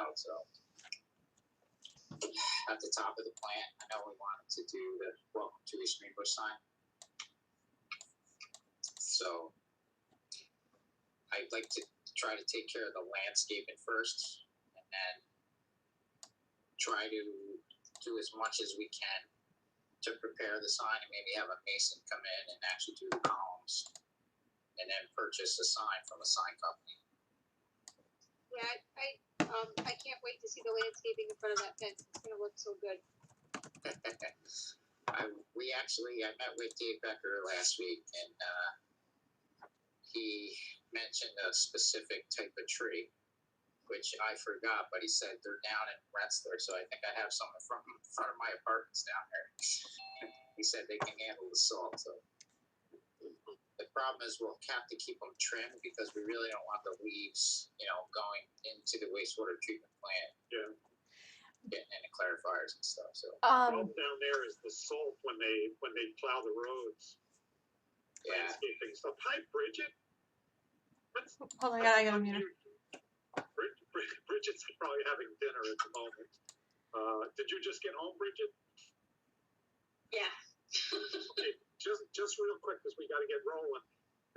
out. So at the top of the plant, I know we wanted to do the welcome to East Greenbush sign. So I'd like to try to take care of the landscaping first, and then try to do as much as we can to prepare the sign, and maybe have a mason come in and actually do the columns, and then purchase a sign from a sign company. Yeah, I can't wait to see the landscaping in front of that fence. It's gonna look so good. I met with Dave Becker last week, and he mentioned a specific type of tree, which I forgot, but he said they're down in Rensselaer, so I think I have some in front of my apartments down there. He said they can handle the salt. So the problem is we'll have to keep them trimmed because we really don't want the leaves, going into the wastewater treatment plant. Yeah. Getting into clarifiers and stuff. So problem down there is the salt when they plow the roads. yeah. Landscaping stuff. Hi, Bridget. Hold on, I gotta mute her. Bridget's probably having dinner at the moment. Did you just get home, Bridget? Yeah. Okay, just real quick, because we got to get rolling.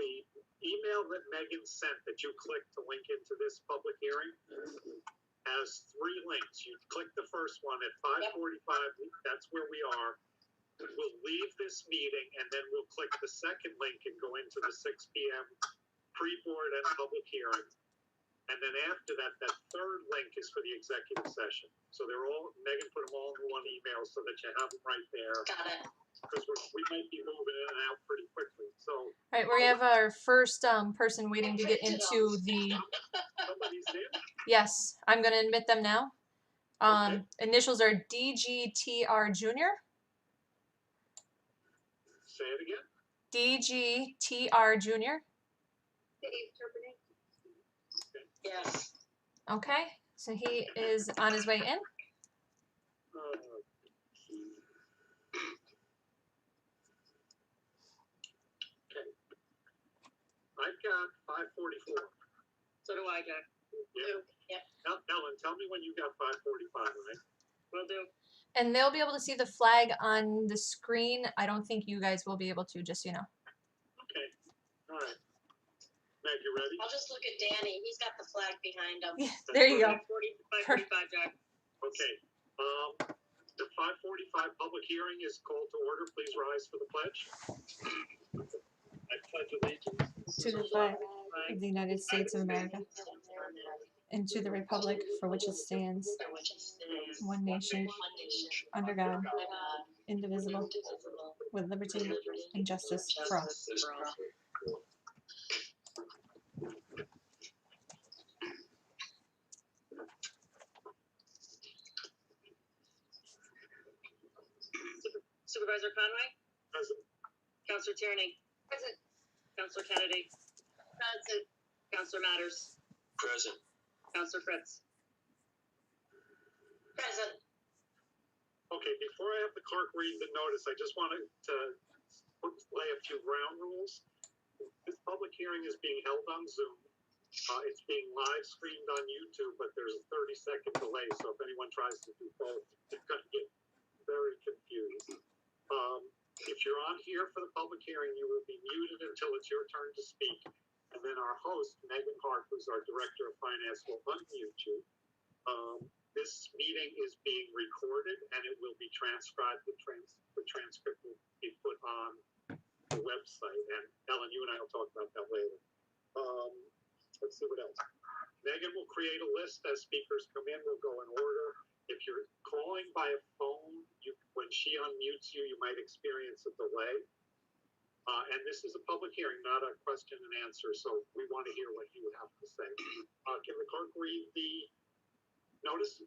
The email that Megan sent that you clicked to link into this public hearing has 3 links. You click the first one at 5:45. That's where we are. We'll leave this meeting, and then we'll click the second link and go into the 6 p.m. pre-board and public hearing. And then after that, that third link is for the executive session. So Megan put them all in one email so that you have them right there. Got it. Because we might be moving in and out pretty quickly. So. All right, we have our first person waiting to get into the. Somebody's in? Yes, I'm going to admit them now. Okay. Initials are DGTR Jr. Say it again. DGTR Jr. Dave Turpinning. Yes. Okay, so he is on his way in. Okay. I've got 5:44. So do I, Jack. Yeah. Yep. Ellen, tell me when you got 5:45, right? Will do. And they'll be able to see the flag on the screen. I don't think you guys will be able to, just so you know. Okay. All right. Meg, you ready? I'll just look at Danny. He's got the flag behind him. Yeah, there you go. 5:45, Jack. Okay. The 5:45 public hearing is called to order. Please rise for the pledge. I pledge allegiance To the flag of the United States of America and to the republic for which it stands, one nation, under God, indivisible, with liberty and justice for all. Supervisor Conway? Present. Counselor Tierney? Present. Counselor Kennedy? Present. Counselor Matters? Present. Counselor Fritz? Present. Okay, before I have the clerk read the notice, I just wanted to lay a few ground rules. This public hearing is being held on Zoom. It's being live streamed on YouTube, but there's a 30-second delay, so if anyone tries to do both, it's going to get very confused. If you're on here for the public hearing, you will be muted until it's your turn to speak. And then our host, Megan Hart, who's our Director of Finance, will unmute you. This meeting is being recorded, and it will be transcribed. The transcript will be put on the website. And Ellen, you and I will talk about that later. Let's see what else. Megan will create a list as speakers come in. We'll go in order. If you're calling by a phone, when she unmutes you, you might experience a delay. And this is a public hearing, not a question and answer, so we want to hear what you have to say. Can the clerk read the notice?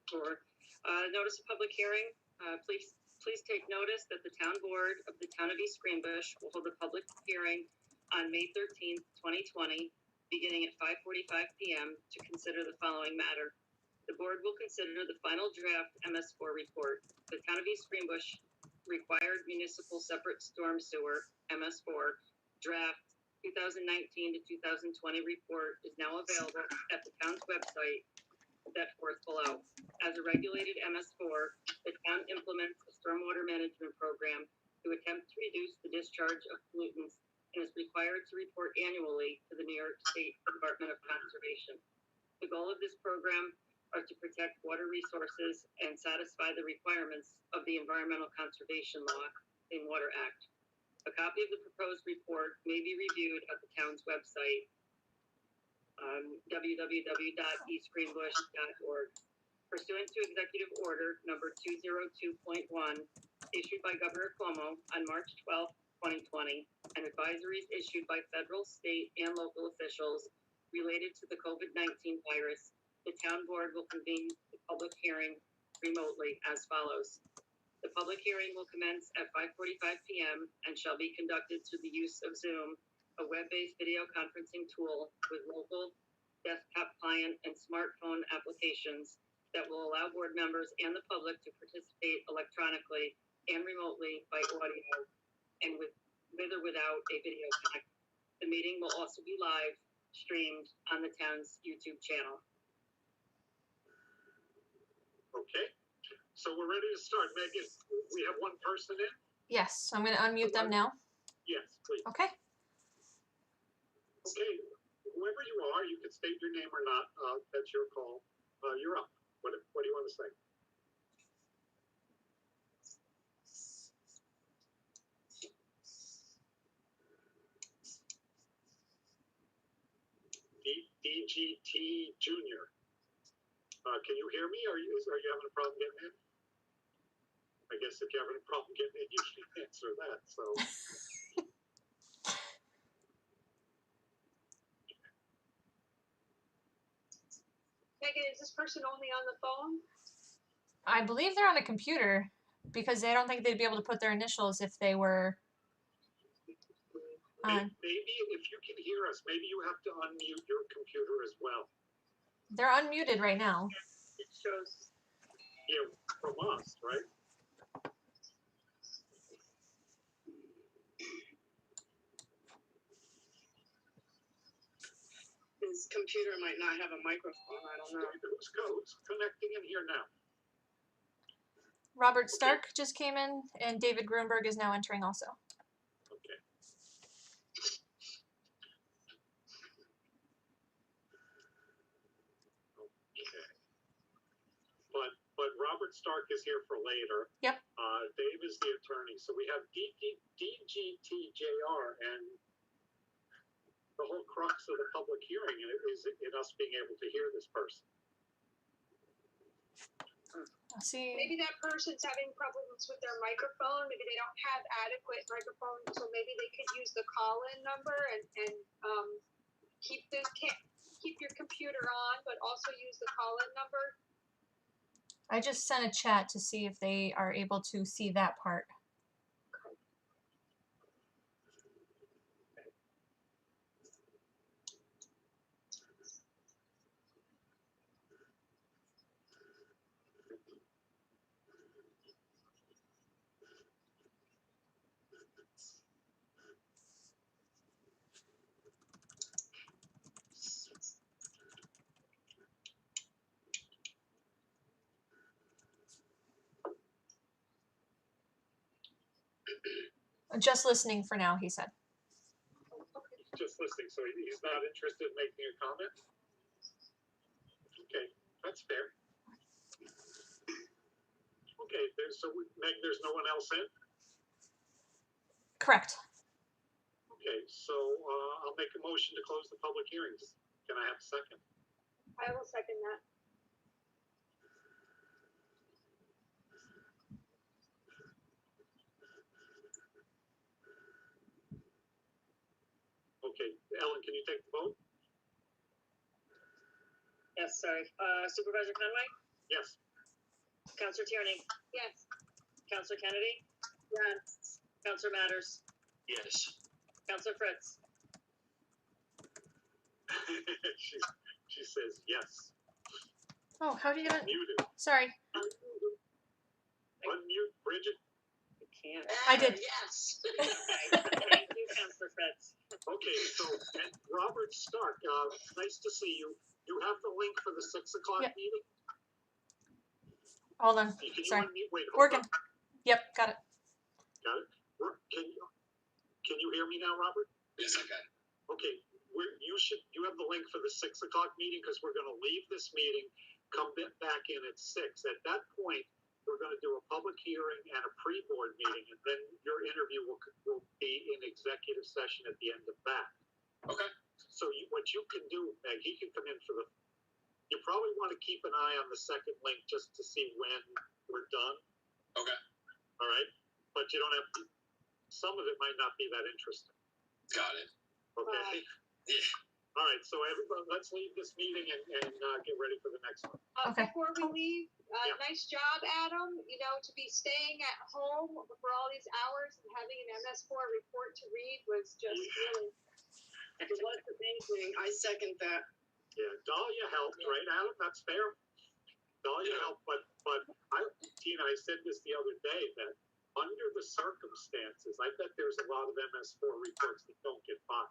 Sure. Notice of public hearing. Please take notice that the town board of the town of East Greenbush will hold a public hearing on May 13th, 2020, beginning at 5:45 p.m. to consider the following matter. The board will consider the final draft MS4 report. The town of East Greenbush required municipal separate storm sewer MS4 draft 2019 to 2020 report is now available at the town's website set forth below. As a regulated MS4, the town implements a stormwater management program to attempt to reduce the discharge of pollutants and is required to report annually to the New York State Department of Conservation. The goal of this program are to protect water resources and satisfy the requirements of the Environmental Conservation Law, Clean Water Act. A copy of the proposed report may be reviewed at the town's website, www.eastgreenbush.org. Pursuant to Executive Order Number 202.1, issued by Governor Cuomo on March 12, 2020, and advisories issued by federal, state, and local officials related to the COVID-19 virus, the town board will convene the public hearing remotely as follows. The public hearing will commence at 5:45 p.m. and shall be conducted through the use of Zoom, a web-based video conferencing tool with local desktop client and smartphone applications that will allow board members and the public to participate electronically and remotely by audio and with or without a video connection. The meeting will also be live streamed on the town's YouTube channel. Okay, so we're ready to start. Megan, we have one person in? Yes, I'm going to unmute them now. Yes, please. Okay. Okay, whoever you are, you can state your name or not. That's your call. You're up. What do you want to say? DGT Junior. Can you hear me? Are you having a problem getting in? I guess if you're having a problem getting in, you should answer that. So. Megan, is this person only on the phone? I believe they're on a computer because I don't think they'd be able to put their initials if they were on. Maybe if you can hear us, maybe you have to unmute your computer as well. They're unmuted right now. It shows. Yeah, from us, right? His computer might not have a microphone. I don't know. Who's connecting in here now? Robert Stark just came in, and David Grunberg is now entering also. Okay. Okay. But Robert Stark is here for later. Yep. Dave is the attorney. So we have DGTJR, and the whole crux of the public hearing is in us being able to hear this person. I'll see. Maybe that person's having problems with their microphone. Maybe they don't have adequate microphone, so maybe they could use the call-in number and keep your computer on, but also use the call-in number. I just sent a chat to see if they are able to see that part. Just listening for now, he said. Just listening, so he's not interested in making a comment? Okay, that's fair. Okay, Meg, there's no one else in? Correct. Okay, so I'll make a motion to close the public hearings. Can I have a second? I will second that. Okay, Ellen, can you take the vote? Yes, sorry. Supervisor Conway? Yes. Counselor Tierney? Yes. Counselor Kennedy? Yes. Counselor Matters? Yes. Counselor Fritz? she says yes. Oh, how do you get it? Muted. Sorry. Unmute, Bridget. You can't. I did. Yes. Thank you, Counselor Fritz. Okay, so and Robert Stark, nice to see you. You have the link for the 6 o'clock Yep. meeting? Hold on. Can you Sorry. unmute? Wait, hold Working. on. Yep, got it. Got it? Can you hear me now, Robert? Yes, I can. Okay, you have the link for the 6 o'clock meeting, because we're gonna leave this meeting, come back in at 6. At that point, we're gonna do a public hearing and a pre-board meeting, and then your interview will be in executive session at the end of that. Okay. So what you can do, Meg, he can come in for you probably want to keep an eye on the second link just to see when we're done. Okay. All right? But you don't have to, some of it might not be that interesting. Got it. Okay? Yeah. All right, so everybody, let's leave this meeting and get ready for the next one. Okay. Before we leave, Yeah. nice job, Adam. You know, to be staying at home for all these hours and having an MS4 report to read was just really. It was amazing. I second that. Yeah, Dahlia helped, right, Adam? That's fair. Dahlia helped, but Tina, I said this the other day, that under the circumstances, I bet there's a lot of MS4 reports that don't get filed.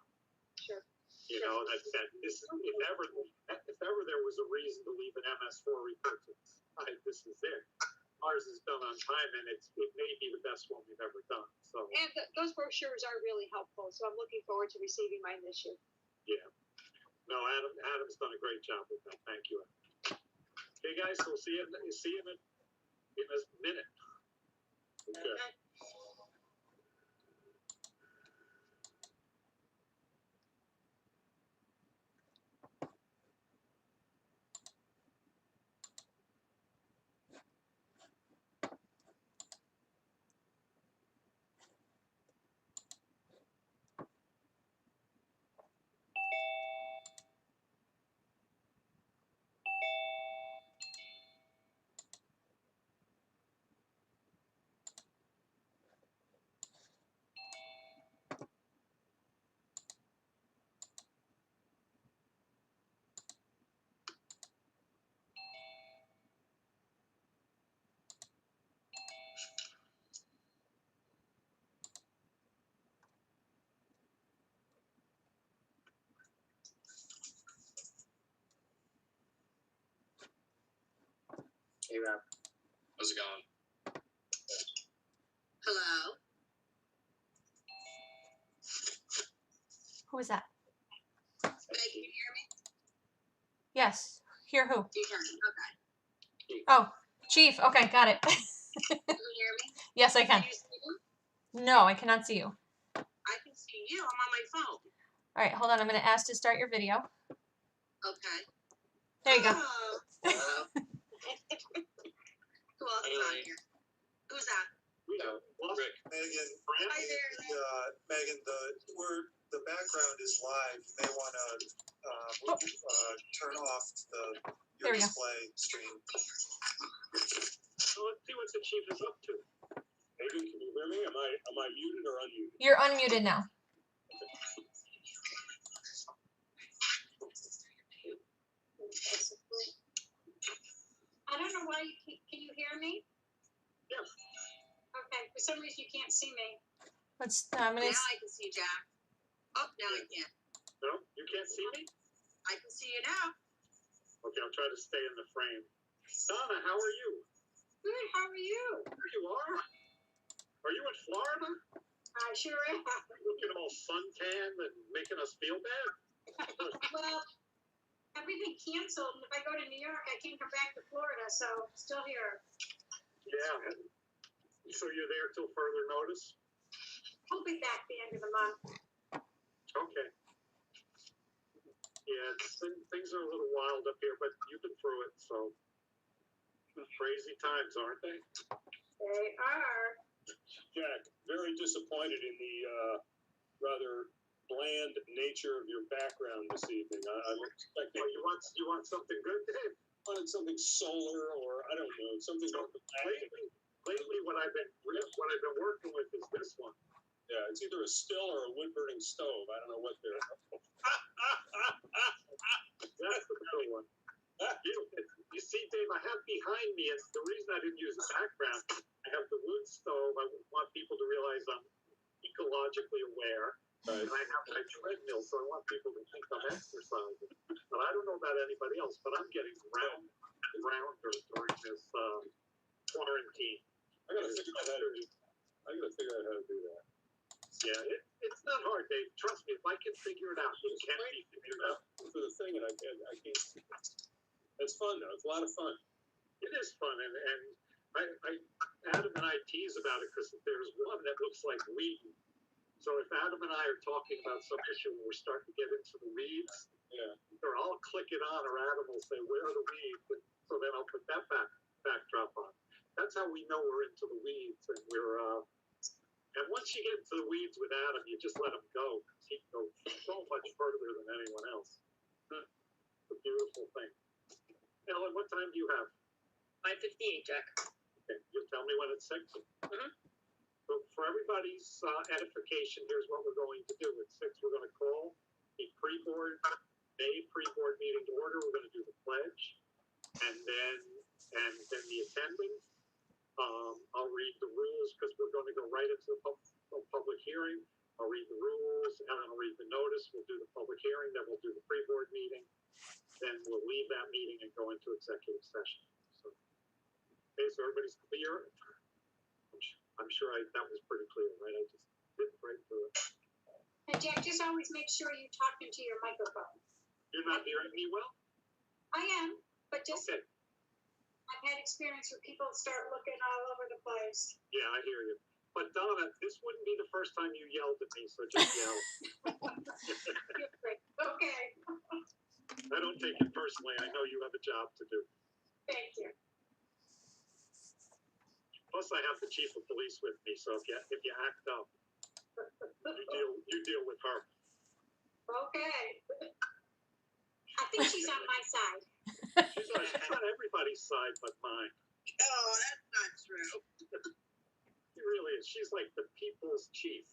Sure. You know, that this, if ever there was a reason to leave an MS4 report to the side, this is it. Ours is done on time, and it may be the best one we've ever done. So And those brochures are really helpful, so I'm looking forward to receiving mine this year. yeah, no, Adam's done a great job with that. Thank you. Okay, guys, we'll see you in a minute. Okay. Hey, Rob. How's it going? Hello. Who is that? Can you hear me? Yes. Hear who? You hear me? Okay. Oh, Chief. Okay, got it. Can you hear me? Yes, I can. Can you see me? No, I cannot see you. I can see you. I'm on my phone. All right, hold on. I'm going to ask to start your video. Okay. There you go. Oh. Who else is on here? Who's that? Rick. Megan, Hi there. Megan, the background is live. You may want to turn off There your we go. display stream. So let's see what the chief is up to. Megan, can you hear me? Am I muted or unmuted? You're unmuted now. I don't know why can you hear me? Yes. Okay, for some reason you can't see me. Let's. I'm Now gonna. I can see Jack. Oh, now I can't. No, you can't see me? I can see you now. Okay, I'll try to stay in the frame. Donna, how are you? Good, how are you? There you are. Are you in Florida? I sure am. Looking all suntanned and making us feel bad? Well, everything canceled, and if I go to New York, I can't come back to Florida, so still here. Yeah. So you're there till further notice? I'll be back the end of the month. Okay. Yeah, things are a little wild up here, but you've been through it, so crazy times, aren't they? They are. Jack, very disappointed in the rather bland nature of your background this evening. I'm expecting Oh, you want something good, Dave? wanted something solar or I don't know something more relaxing. Lately, what I've been working with is this one. Yeah, it's either a still or a wood burning stove. I don't know what they're. That's the better one. You see, Dave, I have behind me, and the reason I didn't use the background, I have the wood stove. I want people to realize I'm ecologically aware. Right. And I have my treadmill, so I want people to think I'm exercising. But I don't know about anybody else, but I'm getting rounder during this quarantine. I gotta figure out how to do that. Yeah, it's not hard, Dave. Trust me, if I can figure it out, it can be figured out. For the thing, and I can't. It's fun though. It's a lot of fun. It is fun, and Adam and I tease about it because there's one that looks like weed. So if Adam and I are talking about some issue and we're starting to get into the weeds, Yeah. or I'll click it on, or Adam will say, "Where are the weeds?" And so then I'll put that backdrop on. That's how we know we're into the weeds, and we're. And once you get into the weeds with Adam, you just let him go. He can go so much further than anyone else. It's a beautiful thing. Ellen, what time do you have? 5:58, Jack. Okay, you tell me when it's 6. Mhm. So for everybody's edification, here's what we're going to do. At 6, we're going to call the pre-board meeting to order. We're going to do the pledge, and then the attending. I'll read the rules because we're going to go right into the public hearing. I'll read the rules, Ellen will read the notice. We'll do the public hearing, then we'll do the pre-board meeting. Then we'll leave that meeting and go into executive session. So, okay, so everybody's clear. I'm sure that was pretty clear, right? I just didn't right through it. And Jack, just always make sure you talk into your microphone. You're not hearing me well? I am, but just, Okay, I've had experience where people start looking all over the place. yeah, I hear you. But Donna, this wouldn't be the first time you yelled at me, so just yell. Okay, I don't take it personally. I know you have a job to do. thank you. Plus, I have the chief of police with me, so if you act up, you deal with her. Okay. I think she's on my side. She's on everybody's side but mine. Oh, that's not true. She really is. She's like the people's chief.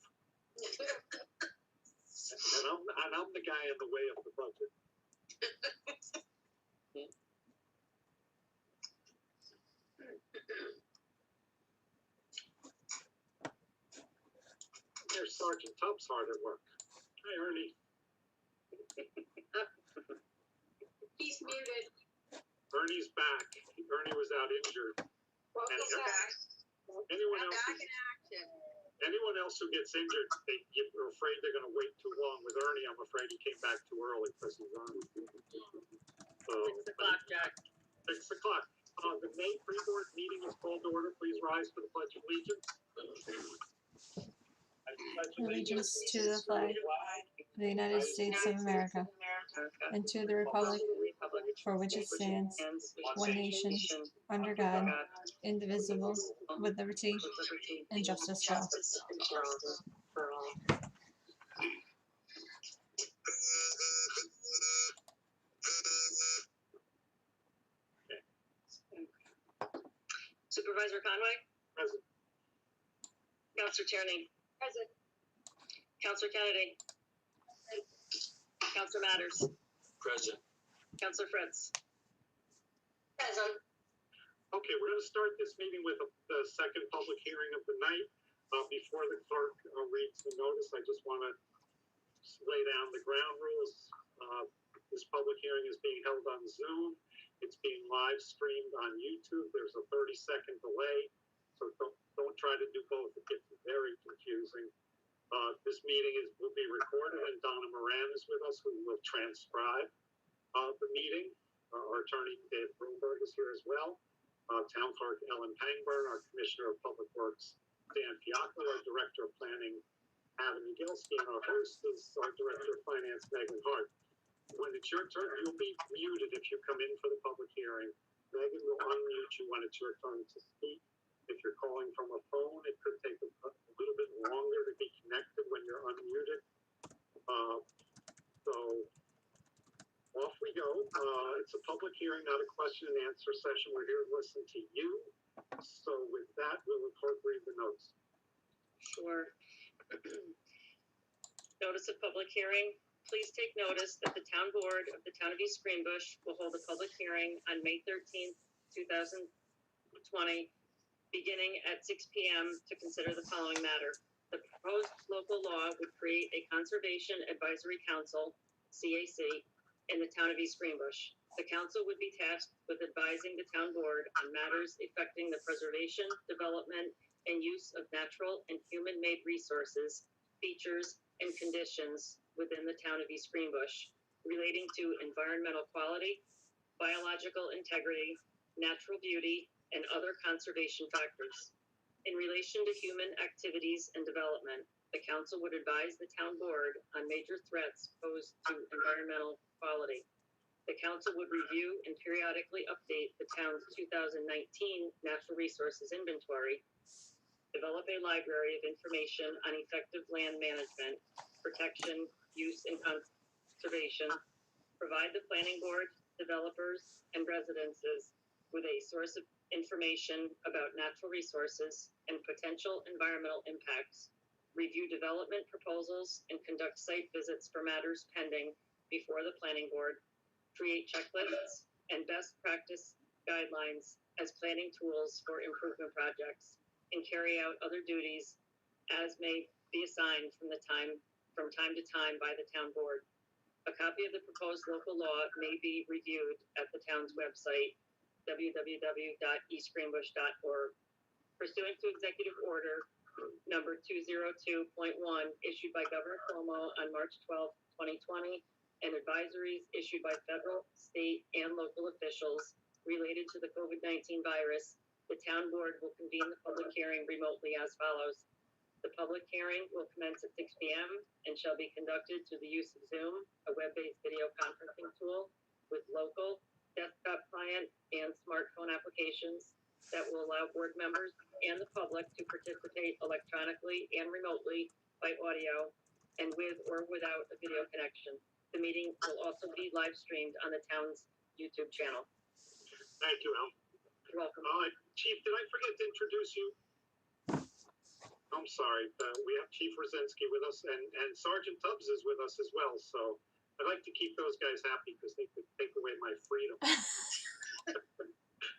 And I'm the guy in the way of the budget. There's Sergeant Tubbs hard at work. Hi, Ernie. He's muted. Ernie's back. Ernie was out injured. Welcome And back. anyone else who gets injured, you're afraid they're going to wait too long. With Ernie, I'm afraid he came back too early because he's Ernie. So, 6 o'clock, Jack. 6 o'clock. The May pre-board meeting is called to order. Please rise for the Pledge of Allegiance. Allegiance to the flag of the United States of America and to the republic for which it stands, one nation, under God, indivisible, with liberty and justice for all. Supervisor Conway, Present. Counselor Tierney, Present. Counselor Kennedy, Counselor Matters, Present. Counselor Fritz. Present. Okay, we're going to start this meeting with the second public hearing of the night. Before the clerk reads the notice, I just want to lay down the ground rules. This public hearing is being held on Zoom. It's being live streamed on YouTube. There's a 30-second delay, so don't try to do both. It gets very confusing. This meeting will be recorded, and Donna Moran is with us, who will transcribe the meeting. Our attorney, Dave Broberg, is here as well. Town Clerk Ellen Pangburn, our Commissioner of Public Works, Dan Fiacco, our Director of Planning, Adam Gilski, and our host is our Director of Finance, Megan Hart. When it's your turn, you'll be muted if you come in for the public hearing. Megan will unmute you when it's your turn to speak. If you're calling from a phone, it could take a little bit longer to be connected when you're unmuted. So off we go. It's a public hearing, not a question and answer session. We're here to listen to you. So with that, will the clerk read the notice? Sure. Notice of public hearing. Please take notice that the town board of the town of East Greenbush will hold a public hearing on May 13th, 2020, beginning at 6 p.m. to consider the following matter. The proposed local law would create a Conservation Advisory Council, CAC, in the town of East Greenbush. The council would be tasked with advising the town board on matters affecting the preservation, development, and use of natural and human-made resources, features, and conditions within the town of East Greenbush, relating to environmental quality, biological integrity, natural beauty, and other conservation factors. In relation to human activities and development, the council would advise the town board on major threats posed to environmental quality. The council would review and periodically update the town's 2019 natural resources inventory, develop a library of information on effective land management, protection, use, and conservation, provide the planning board, developers, and residences with a source of information about natural resources and potential environmental impacts, review development proposals, and conduct site visits for matters pending before the planning board, create checklists and best practice guidelines as planning tools for improvement projects, and carry out other duties as may be assigned from time to time by the town board. A copy of the proposed local law may be reviewed at the town's website, www.eastgreenbush.org. Pursuant to Executive Order Number 202.1, issued by Governor Cuomo on March 12, 2020, and advisories issued by federal, state, and local officials related to the COVID-19 virus, the town board will convene the public hearing remotely as follows. The public hearing will commence at 6 p.m. and shall be conducted through the use of Zoom, a web-based video conferencing tool with local, desktop client, and smartphone applications that will allow board members and the public to participate electronically and remotely by audio and with or without a video connection. The meeting will also be live streamed on the town's YouTube channel. Thank you, Al. You're welcome. Chief, did I forget to introduce you? I'm sorry, we have Chief Rosinski with us, and Sergeant Tubbs is with us as well, so I'd like to keep those guys happy because they could take away my freedom.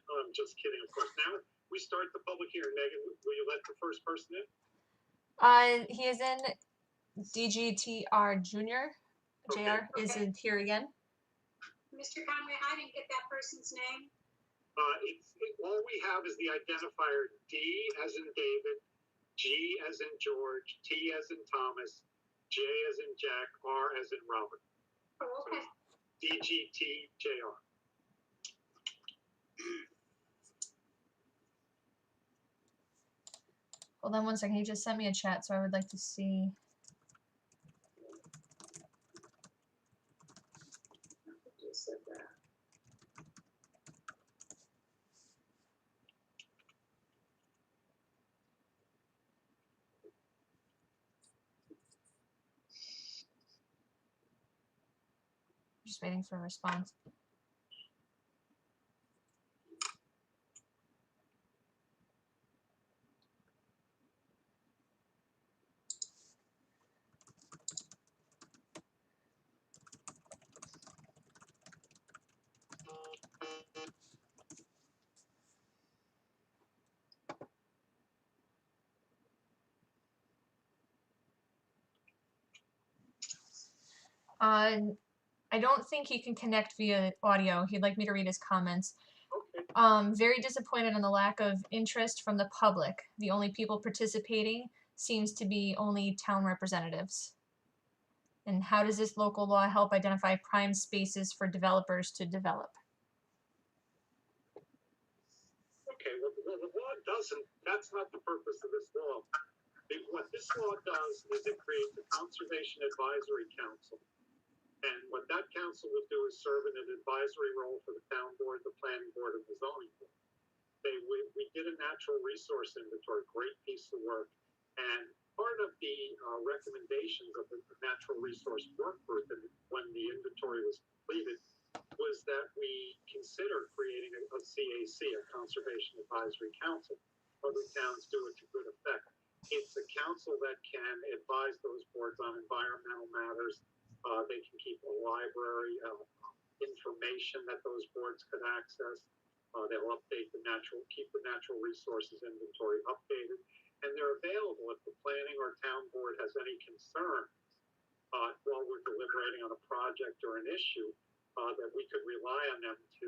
I'm just kidding, of course. Now we start the public hearing. Megan, will you let the first person in? He is in DGTR Jr. JR is in here again. Mr. Conway, I didn't get that person's name. All we have is the identifier D as in David, G as in George, T as in Thomas, J as in Jack, R as in Robert. Oh, okay. DGTJR. Hold on one second. He just sent me a chat, so I would like to see. Just said that. Just waiting for a response. I don't think he can connect via audio. He'd like me to read his comments. Okay. Very disappointed in the lack of interest from the public. The only people participating seems to be only town representatives. And how does this local law help identify prime spaces for developers to develop? Okay, well, the law doesn't, that's not the purpose of this law. What this law does is it creates a Conservation Advisory Council. And what that council will do is serve in an advisory role for the town board, the planning board, and the zoning board. We did a natural resource inventory, great piece of work. And part of the recommendations of the natural resource work group, and when the inventory was completed, was that we consider creating a CAC, a Conservation Advisory Council. Other towns do it to good effect. It's a council that can advise those boards on environmental matters. They can keep a library of information that those boards could access. They'll update keep the natural resources inventory updated. and they're available if the planning or town board has any concern while we're deliberating on a project or an issue, that we could rely on them to,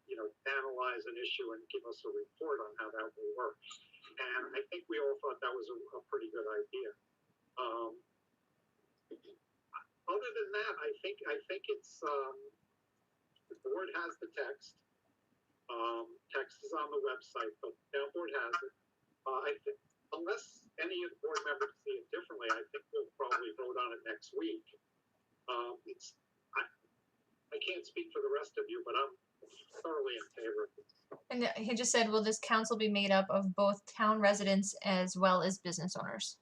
you know, analyze an issue and give us a report on how that will work. And I think we all thought that was a pretty good idea. Other than that, I think it's the board has the text. Text is on the website, but the town board has it. I think unless any of the board members see it differently, I think we'll probably vote on it next week. I can't speak for the rest of you, but I'm thoroughly in favor of it. And he just said, will this council be made up of both town residents as well as business owners?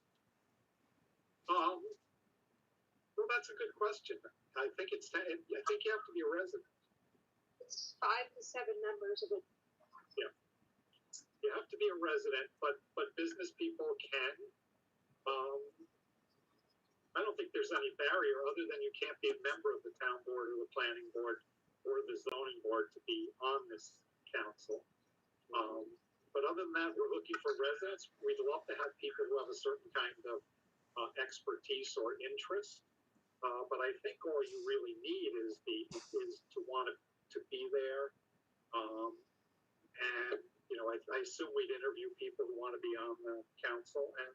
Well, that's a good question. I think you have to be a resident. It's 5 to 7 members of it. You have to be a resident, but business people can. I don't think there's any barrier other than you can't be a member of the town board or the planning board or the zoning board to be on this council. But other than that, we're looking for residents. We'd love to have people who have a certain kind of expertise or interest. But I think all you really need is to want to be there. And you know, I assume we'd interview people who want to be on the council, and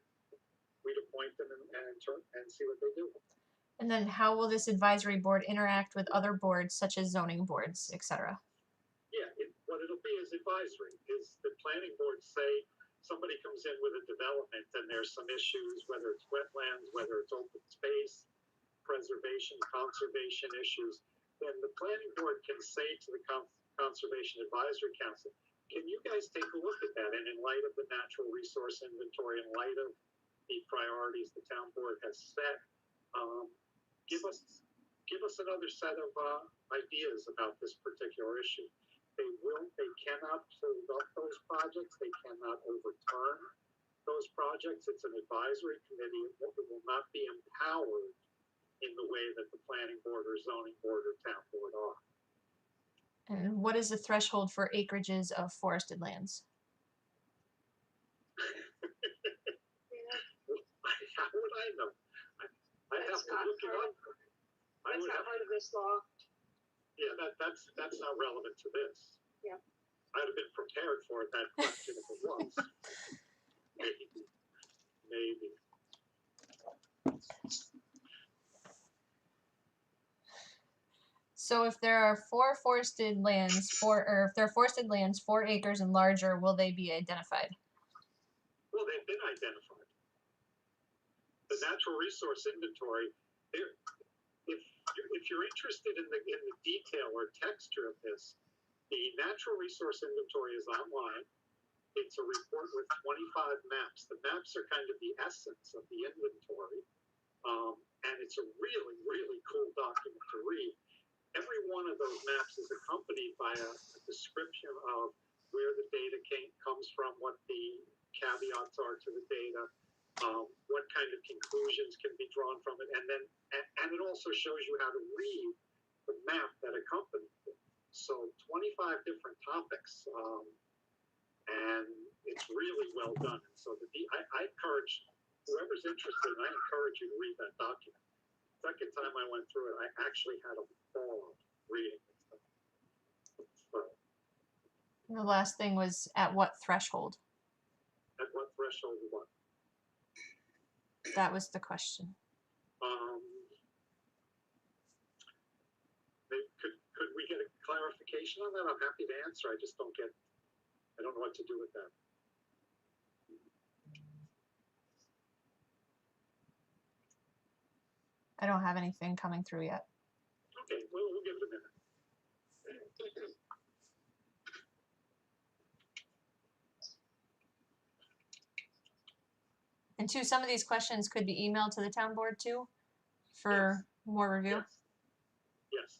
we'd appoint them and see what they do. And then how will this advisory board interact with other boards such as zoning boards, etc.? Yeah, what it'll be is advisory. Is the planning board say somebody comes in with a development and there's some issues, whether it's wetlands, whether it's open space, preservation, conservation issues, then the planning board can say to the Conservation Advisory Council, can you guys take a look at that? And in light of the natural resource inventory, in light of the priorities the town board has set, give us another set of ideas about this particular issue. They cannot hold up those projects. They cannot overturn those projects. It's an advisory committee. It will not be empowered in the way that the planning board or zoning board or town board are. And what is the threshold for acreages of forested lands? How would I know? I'd have to look it up. That's not part of this law. Yeah, that's not relevant to this. Yeah. I'd have been prepared for that question if it was. Maybe. So if there are 4 forested lands, or if there are forested lands 4 acres and larger, will they be identified? Well, they've been identified. The natural resource inventory. If you're interested in the detail or texture of this, the natural resource inventory is online. It's a report with 25 maps. The maps are kind of the essence of the inventory, and it's a really, really cool document to read. Every one of those maps is accompanied by a description of where the data comes from, what the caveats are to the data, what kind of conclusions can be drawn from it, and it also shows you how to read the map that accompanies it. So 25 different topics, and it's really well done. And so I encourage whoever's interested, I encourage you to read that document. Second time I went through it, I actually had a ball reading it. So, And the last thing was at what threshold? at what threshold of what? That was the question. Could we get a clarification on that? I'm happy to answer. I just don't know what to do with that. I don't have anything coming through yet. Okay, we'll give it a minute. And two, some of these questions could be emailed to the town board too, for more review. Yes.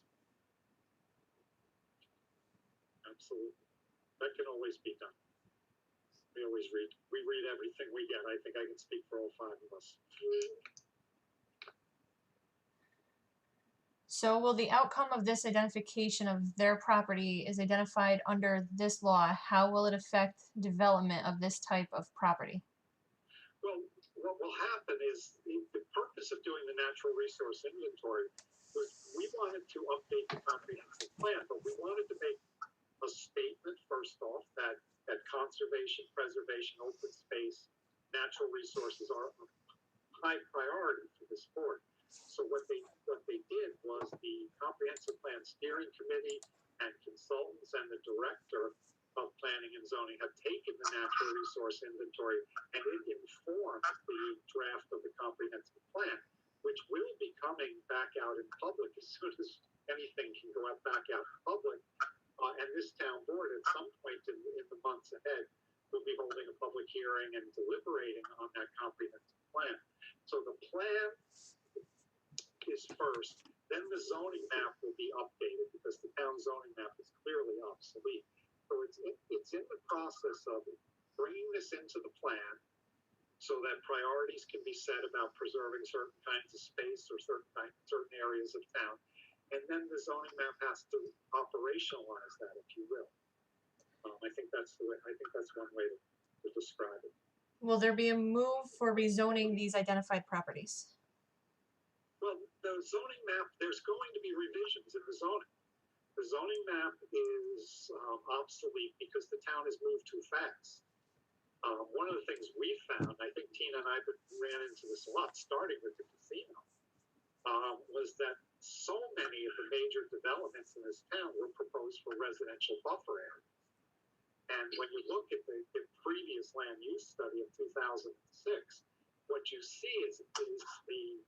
Absolutely. That can always be done. We read everything we get. I think I can speak for all 5 of us. So will the outcome of this identification of their property is identified under this law, how will it affect development of this type of property? Well, what will happen is the purpose of doing the natural resource inventory was we wanted to update the comprehensive plan, but we wanted to make a statement first off that conservation, preservation, open space, natural resources are a high priority for this board. So what they did was the comprehensive plan steering committee and consultants and the director of planning and zoning have taken the natural resource inventory and it informed the draft of the comprehensive plan, which will be coming back out in public as soon as anything can go out back out in public. And this town board at some point in the months ahead will be holding a public hearing and deliberating on that comprehensive plan. So the plan is first, then the zoning map will be updated because the town zoning map is clearly obsolete. So it's in the process of bringing this into the plan so that priorities can be set about preserving certain kinds of space or certain areas of town. And then the zoning map has to operationalize that, if you will. I think that's one way to describe it. Will there be a move for rezoning these identified properties? Well, the zoning map, there's going to be revisions in the zoning. The zoning map is obsolete because the town has moved too fast. One of the things we found, I think Tina and I ran into this a lot, starting with the casino, was that so many of the major developments in this town were proposed for residential buffer areas. And when you look at the previous land use study of 2006, what you see is the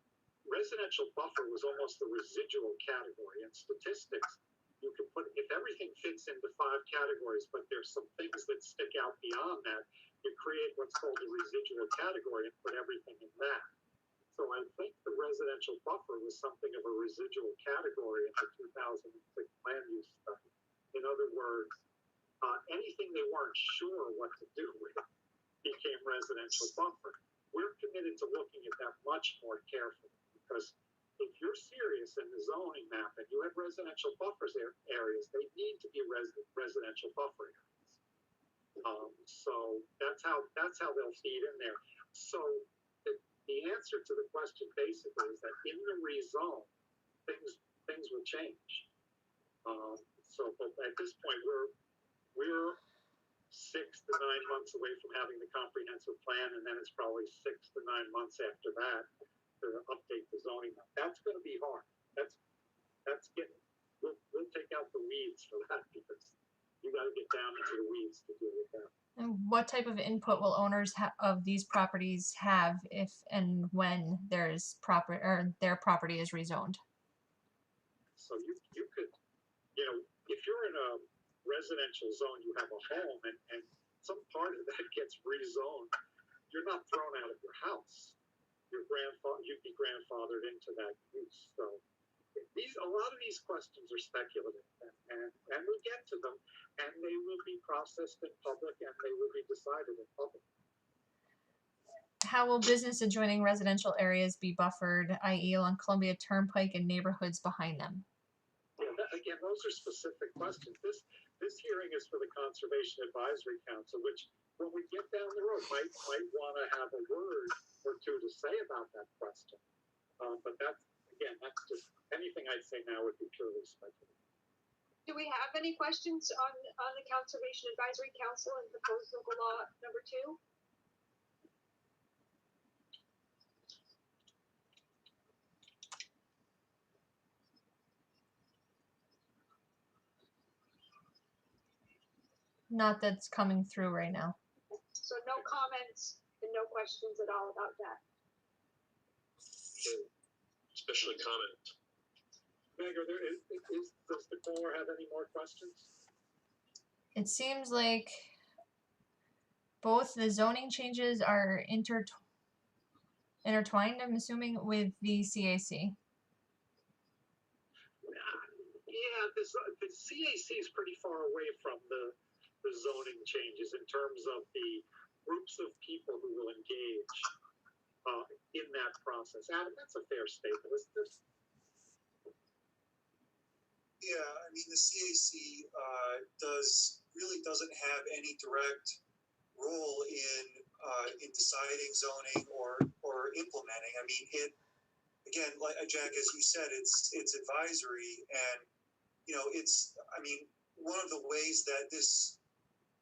residential buffer was almost the residual category. In statistics, you can put, if everything fits into 5 categories, but there's some things that stick out beyond that, you create what's called a residual category and put everything in that. So I think the residential buffer was something of a residual category in the 2006 land use study. In other words, anything they weren't sure what to do with became residential buffer. We're committed to looking at that much more carefully because if you're serious in the zoning map and you have residential buffers areas, they need to be residential buffer areas. So that's how they'll feed in there. So the answer to the question basically is that in the rezone, things will change. So but at this point, we're 6 to 9 months away from having the comprehensive plan, and then it's probably 6 to 9 months after that to update the zoning. That's going to be hard. We'll take out the weeds for that because you got to get down into the weeds to deal with that. And what type of input will owners of these properties have if and when there's their property is rezoned? So you could, if you're in a residential zone, you have a home, and some part of that gets rezoned, you're not thrown out of your house. You'd be grandfathered into that use. So a lot of these questions are speculative, and we'll get to them, and they will be processed in public, and they will be decided in public. How will business adjoining residential areas be buffered, i.e. along Columbia Turnpike and neighborhoods behind them? Yeah, again, those are specific questions. This hearing is for the Conservation Advisory Council, which when we get down the road might want to have a word or two to say about that question. But that's just anything I'd say now would be purely speculative. Do we have any questions on the Conservation Advisory Council and proposed local law number 2? Not that's coming through right now. So no comments and no questions at all about that. Especially comment. Meg, does the caller have any more questions? It seems like both the zoning changes are intertwined, I'm assuming, with the CAC. Yeah, the CAC is pretty far away from the zoning changes in terms of the groups of people who will engage in that process. Adam, that's a fair statement, isn't it? Yeah, I mean, the CAC really doesn't have any direct role in deciding zoning or implementing. I mean, it again, like Jack, as you said, it's advisory, and it's. I mean, one of the ways that this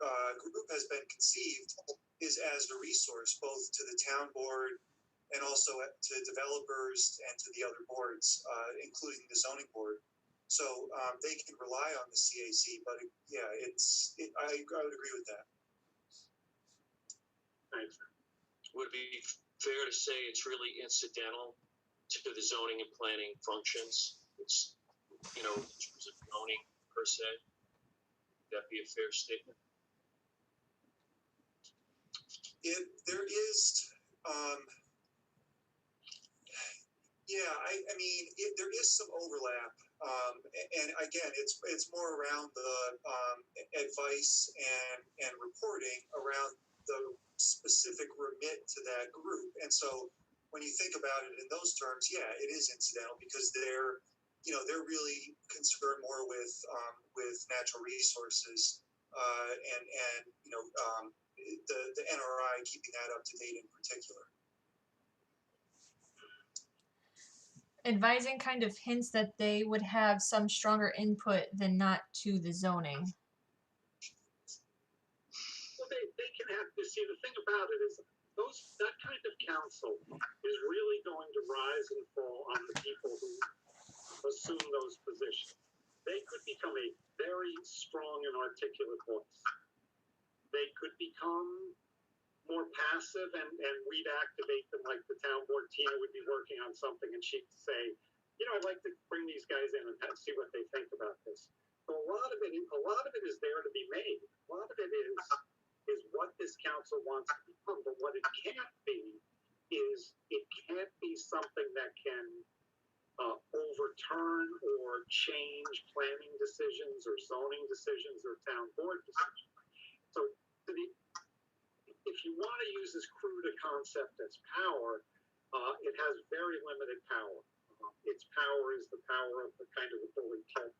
group has been conceived is as a resource both to the town board and also to developers and to the other boards, including the zoning board. So they can rely on the CAC, but yeah, I would agree with that. Thanks. Would it be fair to say it's really incidental to the zoning and planning functions? It's, in terms of zoning per se. Would that be a fair statement? There is, yeah, I mean, there is some overlap, and again, it's more around the advice and reporting around the specific remit to that group. And so, when you think about it in those terms, yeah, it is incidental because they're really concerned more with natural resources and the NRI keeping that up to date in particular. Advising kind of hints that they would have some stronger input than not to the zoning. Well, they can have to see. The thing about it is that kind of council is really going to rise and fall on the people who assume those positions. They could become a very strong and articulate voice. They could become more passive, and we'd activate them like the town board. Tina would be working on something, and she'd say, I'd like to bring these guys in and see what they think about this. So a lot of it is there to be made. A lot of it is what this council wants to become, but what it can't be is it can't be something that can overturn or change planning decisions or zoning decisions or town board decisions. So if you want to use this crude a concept as power, it has very limited power. Its power is the power of the kind of the bully pulpit,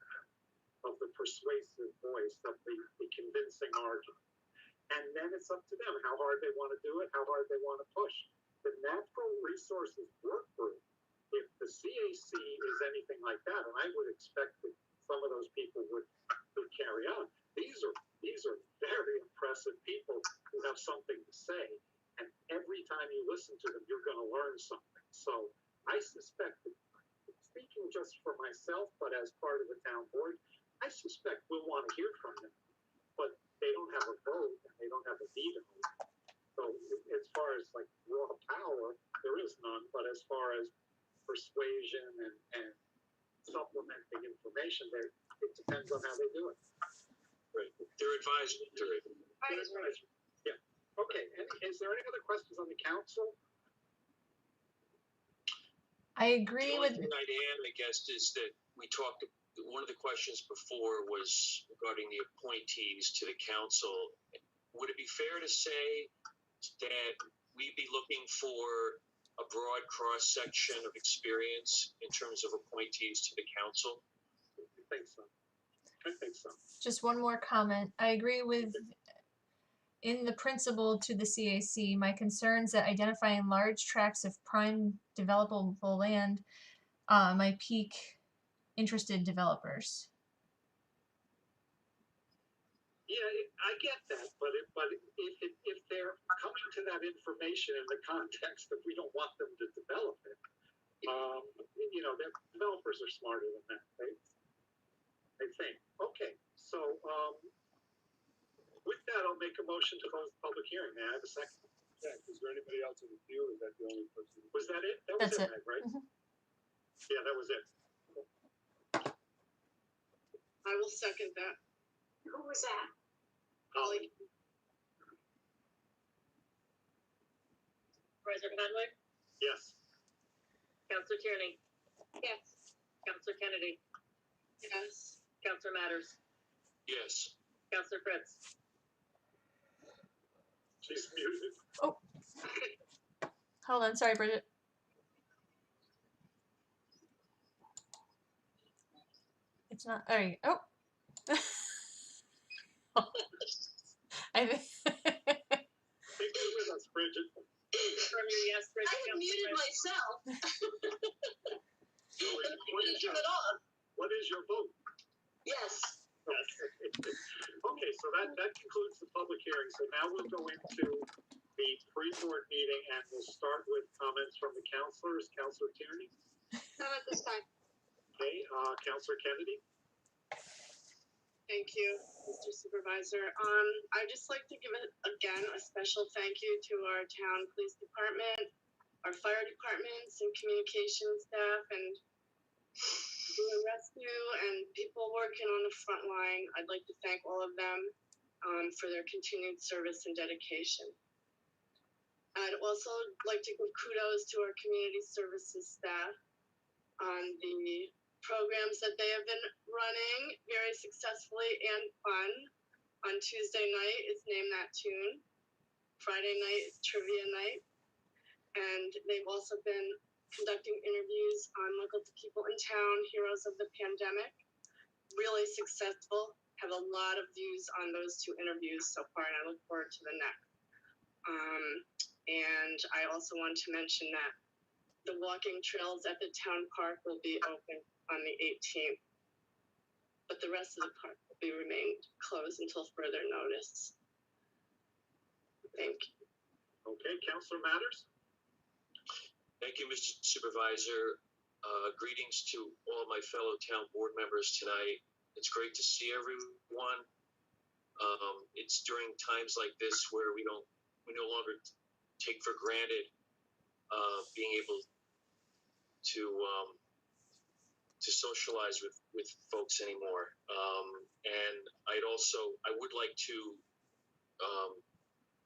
of the persuasive voice, of the convincing argument. And then it's up to them how hard they want to do it, how hard they want to push. The Natural Resources Work Group, if the CAC is anything like that, and I would expect that some of those people would carry on. These are very impressive people who have something to say, and every time you listen to them, you're going to learn something. So I suspect that, speaking just for myself, but as part of the town board, I suspect we'll want to hear from them, but they don't have a vote and they don't have a veto. So as far as like raw power, there is none, but as far as persuasion and supplementing information, it depends on how they do it. Right. They're advisory. Yeah. Okay. Is there any other questions on the council? I agree The with. only thing I'd add, I guess, is that one of the questions before was regarding the appointees to the council. Would it be fair to say that we'd be looking for a broad cross-section of experience in terms of appointees to the council? I think so. Just one more comment. I agree with, in the principle to the CAC, my concerns that identifying large tracts of prime developable land might pique interested developers. Yeah, I get that, but if they're coming to that information in the context that we don't want them to develop it, the developers are smarter than that, right? I think. Okay, so with that, I'll make a motion to close the public hearing. May I have a second? Jack, is there anybody else in the queue, or is that the only person? Was that it? That was That's it. Meg, right? Mhm. Yeah, that was it. I will second that. Who was that? Holly. President Conway, Yes. Councilor Tierney, Yes. Councilor Kennedy. Yes. Councilor Matters, Yes. Councilor Fritz. She's muted. Hold on, sorry, Bridget. It's not. There you go. Oh. ask for it. I had muted myself. So But I what couldn't is your, turn it off. what is your vote? Yes. Okay, so that concludes the public hearing. So now we'll go into the pre-board meeting and we'll start with comments from the counselors. Counselor Tierney? None at this time. Okay, Counselor Kennedy? Thank you, Mr. Supervisor. I'd just like to give again a special thank you to our town police department, our fire departments and communications staff, and the rescue and people working on the front line. I'd like to thank all of them for their continued service and dedication. I'd also like to give kudos to our community services staff on the programs that they have been running very successfully and fun. On Tuesday night is Name That Tune. Friday night is Trivia Night. And they've also been conducting interviews on local people in town, heroes of the pandemic. Really successful. Have a lot of views on those two interviews so far, and I look forward to the next. And I also want to mention that the walking trails at the town park will be open on the 18th, but the rest of the park will be remained closed until further notice. Thank you. Okay, Counselor Matters? Thank you, Mr. Supervisor. Greetings to all my fellow town board members tonight. It's great to see everyone. It's during times like this where we no longer take for granted being able to socialize with folks anymore. And I would like to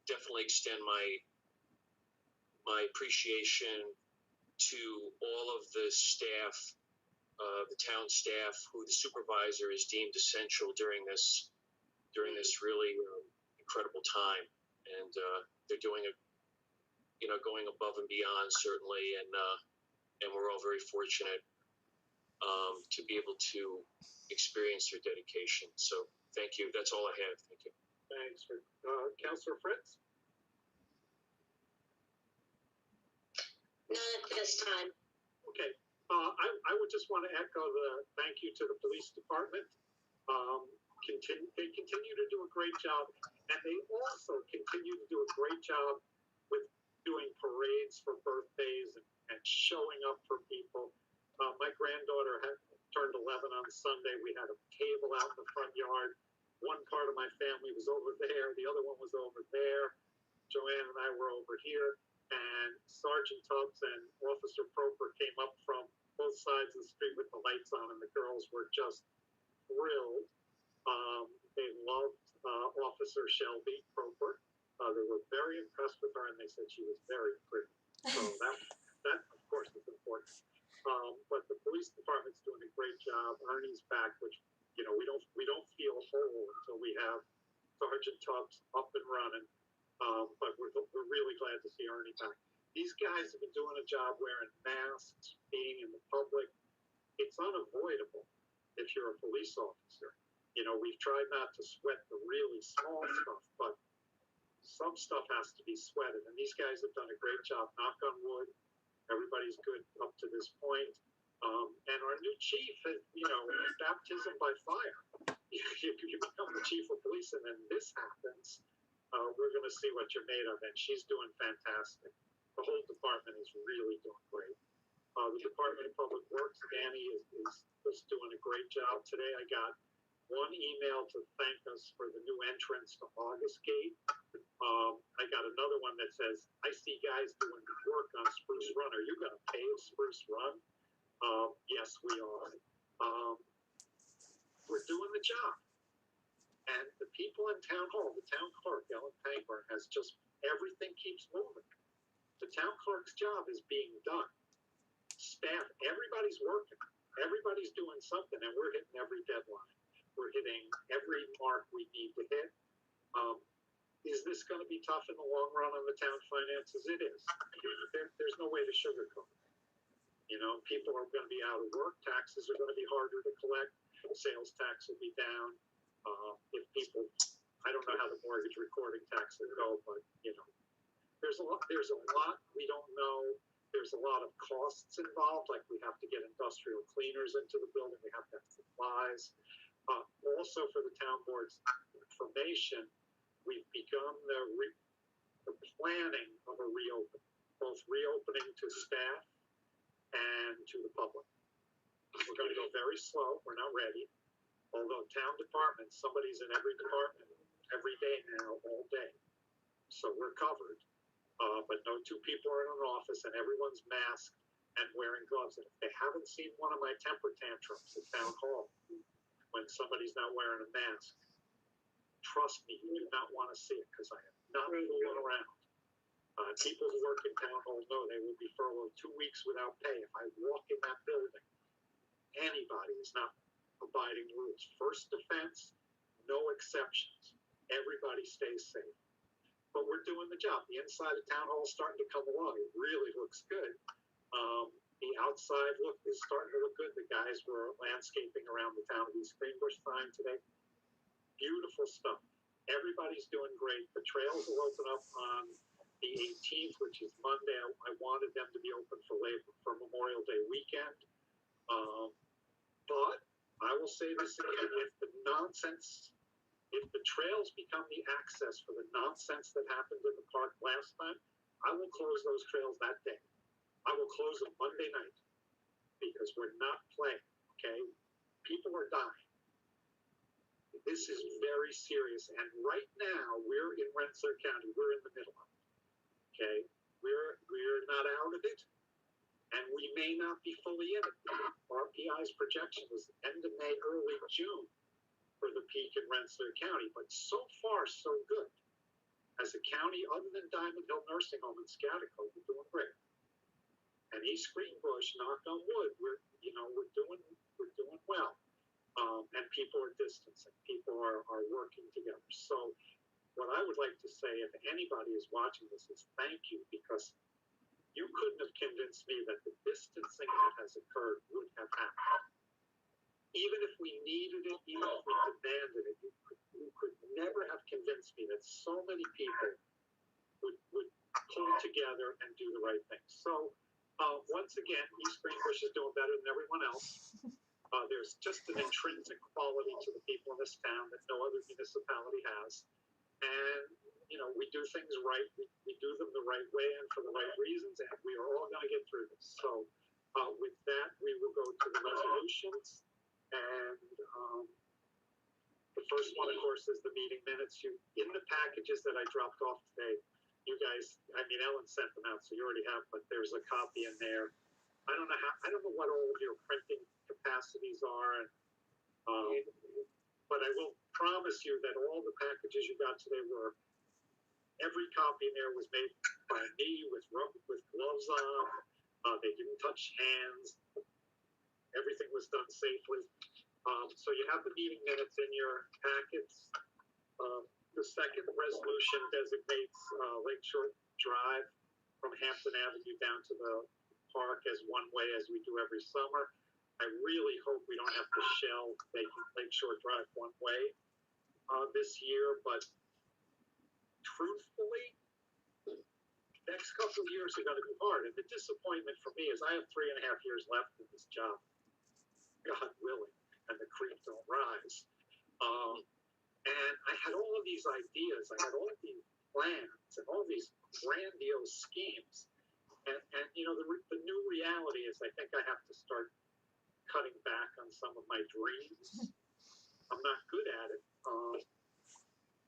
definitely extend my appreciation to all of the staff, the town staff, who the supervisor is deemed essential during this really incredible time, and they're doing going above and beyond, certainly, and we're all very fortunate to be able to experience their dedication. So thank you. That's all I have. Thank you. Thanks. Counselor Fritz? None at this time. Okay. I would just want to echo the thank you to the police department. They continue to do a great job, and they also continue to do a great job with doing parades for birthdays and showing up for people. My granddaughter had turned 11 on Sunday. We had a table out in the front yard. One part of my family was over there. The other one was over there. Joanne and I were over here. And Sergeant Tubbs and Officer Proper came up from both sides of the street with the lights on, and the girls were just thrilled. They loved Officer Shelby Proper. They were very impressed with her, and they said she was very pretty. So that of course is important. But the police department's doing a great job. Ernie's back, which we don't feel whole until we have Sergeant Tubbs up and running. But we're really glad to see Ernie back. These guys have been doing a job wearing masks, being in the public. It's unavoidable if you're a police officer. We've tried not to sweat the really small stuff, but some stuff has to be sweated. And these guys have done a great job. Knock on wood. Everybody's good up to this point. And our new chief has, baptism by fire. You become the chief of police and then this happens. We're going to see what you're made of, and she's doing fantastic. The whole department is really doing great. The Department of Public Works, Danny, is just doing a great job. Today I got one email to thank us for the new entrance to August Gate. I got another one that says, I see guys doing work on Spruce Run. Are you going to pave Spruce Run? Yes, we are. We're doing the job. And the people in Town Hall, the town clerk, Ellen Pangburn, has just, everything keeps moving. The town clerk's job is being done. Staff, everybody's working. Everybody's doing something, and we're hitting every deadline. We're hitting every mark we need to hit. Is this going to be tough in the long run on the town finances? It is. There's no way to sugarcoat it. People are going to be out of work. Taxes are going to be harder to collect. Sales tax will be down. If people, I don't know how the mortgage recording tax will go, but there's a lot we don't know. There's a lot of costs involved, like we have to get industrial cleaners into the building, we have to have supplies. Also for the town board's information, we've begun the planning of a reopening, both reopening to staff and to the public. We're going to go very slow, we're not ready. Although town departments, somebody's in every department every day now, all day. So we're covered. But no two people are in an office and everyone's masked and wearing gloves. And if they haven't seen one of my temper tantrums at town hall, when somebody's not wearing a mask, trust me, you do not want to see it because I am not fooling around. People who work in town hall know they will be furloughed 2 weeks without pay. If I walk in that building, anybody is not abiding the rules. First offense, no exceptions. Everybody stays safe. But we're doing the job. The inside of town hall is starting to come along. It really looks good. The outside look is starting to look good. The guys were landscaping around the town of East Greenbush fine today. Beautiful stuff. Everybody's doing great. The trails will open up on the 18th, which is Monday. I wanted them to be open for Memorial Day weekend. But I will say this again, if the trails become the access for the nonsense that happened in the park last time, I will close those trails that day. I will close them Monday night because we're not playing, okay? People are dying. This is very serious. And right now, we're in Rensselaer County. We're in the middle of it, okay? We're not out of it, and we may not be fully in it. RPI's projection was end of May, early June for the peak in Rensselaer County, but so far, so good. As a county, other than Diamond Hill Nursing Home and Scatico, we're doing great. And East Greenbush, knock on wood, we're doing well. And people are distancing, people are working together. So what I would like to say, if anybody is watching this, is thank you, because you couldn't have convinced me that the distancing that has occurred would have happened. Even if we needed it, even if we demanded it, you could never have convinced me that so many people would pull together and do the right thing. So once again, East Greenbush is doing better than everyone else. There's just an intrinsic quality to the people in this town that no other municipality has. And, you know, we do things right. We do them the right way and for the right reasons, and we are all going to get through this. So with that, we will go to the resolutions. And the first one, of course, is the meeting minutes. In the packages that I dropped off today, you guys, I mean, Ellen sent them out, so you already have, but there's a copy in there. I don't know what all of your printing capacities are, but I will promise you that all the packages you got today were, every copy in there was made by me with gloves on. They didn't touch hands. Everything was done safely. So you have the meeting minutes in your packets. The second resolution designates Lakeshore Drive from Hampton Avenue down to the park as one way, as we do every summer. I really hope we don't have to shell making Lakeshore Drive one way this year, but truthfully, the next couple of years are going to be hard. And the disappointment for me is I have 3.5 years left in this job, God willing, and the creek don't rise. And I had all of these ideas, I had all of these plans and all these grandiose schemes. And you know, the new reality is I think I have to start cutting back on some of my dreams. I'm not good at it,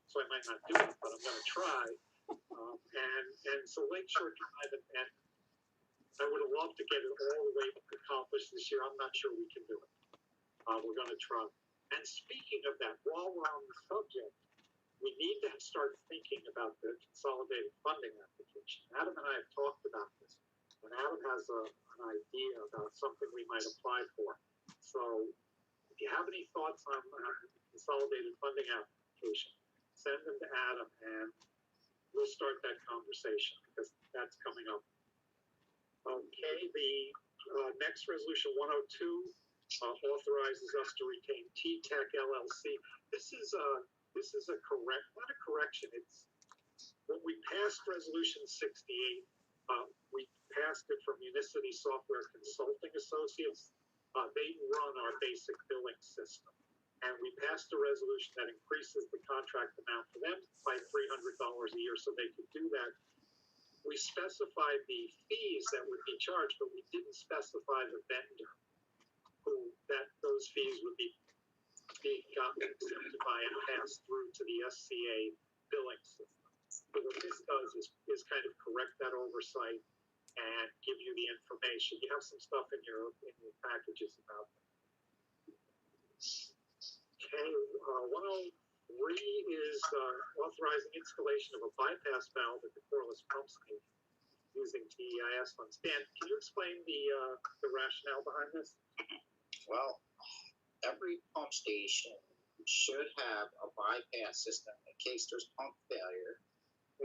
so I might not do it, but I'm going to try. And so Lakeshore Drive, and I would have loved to get it all the way accomplished this year. I'm not sure we can do it. We're going to try. And speaking of that, while we're on the subject, we need to start thinking about the consolidated funding application. Adam and I have talked about this, and Adam has an idea about something we might apply for. So if you have any thoughts on consolidated funding application, send them to Adam, and we'll start that conversation because that's coming up. Okay, the next resolution 102 authorizes us to retain T-Tech LLC. This is a not a correction. It's when we passed Resolution 68, we passed it from Unicity Software Consulting Associates. They run our basic billing system. And we passed a resolution that increases the contract amount for them by $300 a year so they could do that. We specified the fees that would be charged, but we didn't specify the vendor those fees would be being gotten accepted by and passed through to the SCA billing system. But what this does is kind of correct that oversight and give you the information. You have some stuff in your packages about that. Okay, 103 is authorizing installation of a bypass valve at the Corliss pump station using DEIS funds. Dan, can you explain the rationale behind this? Well, every pump station should have a bypass system in case there's pump failure.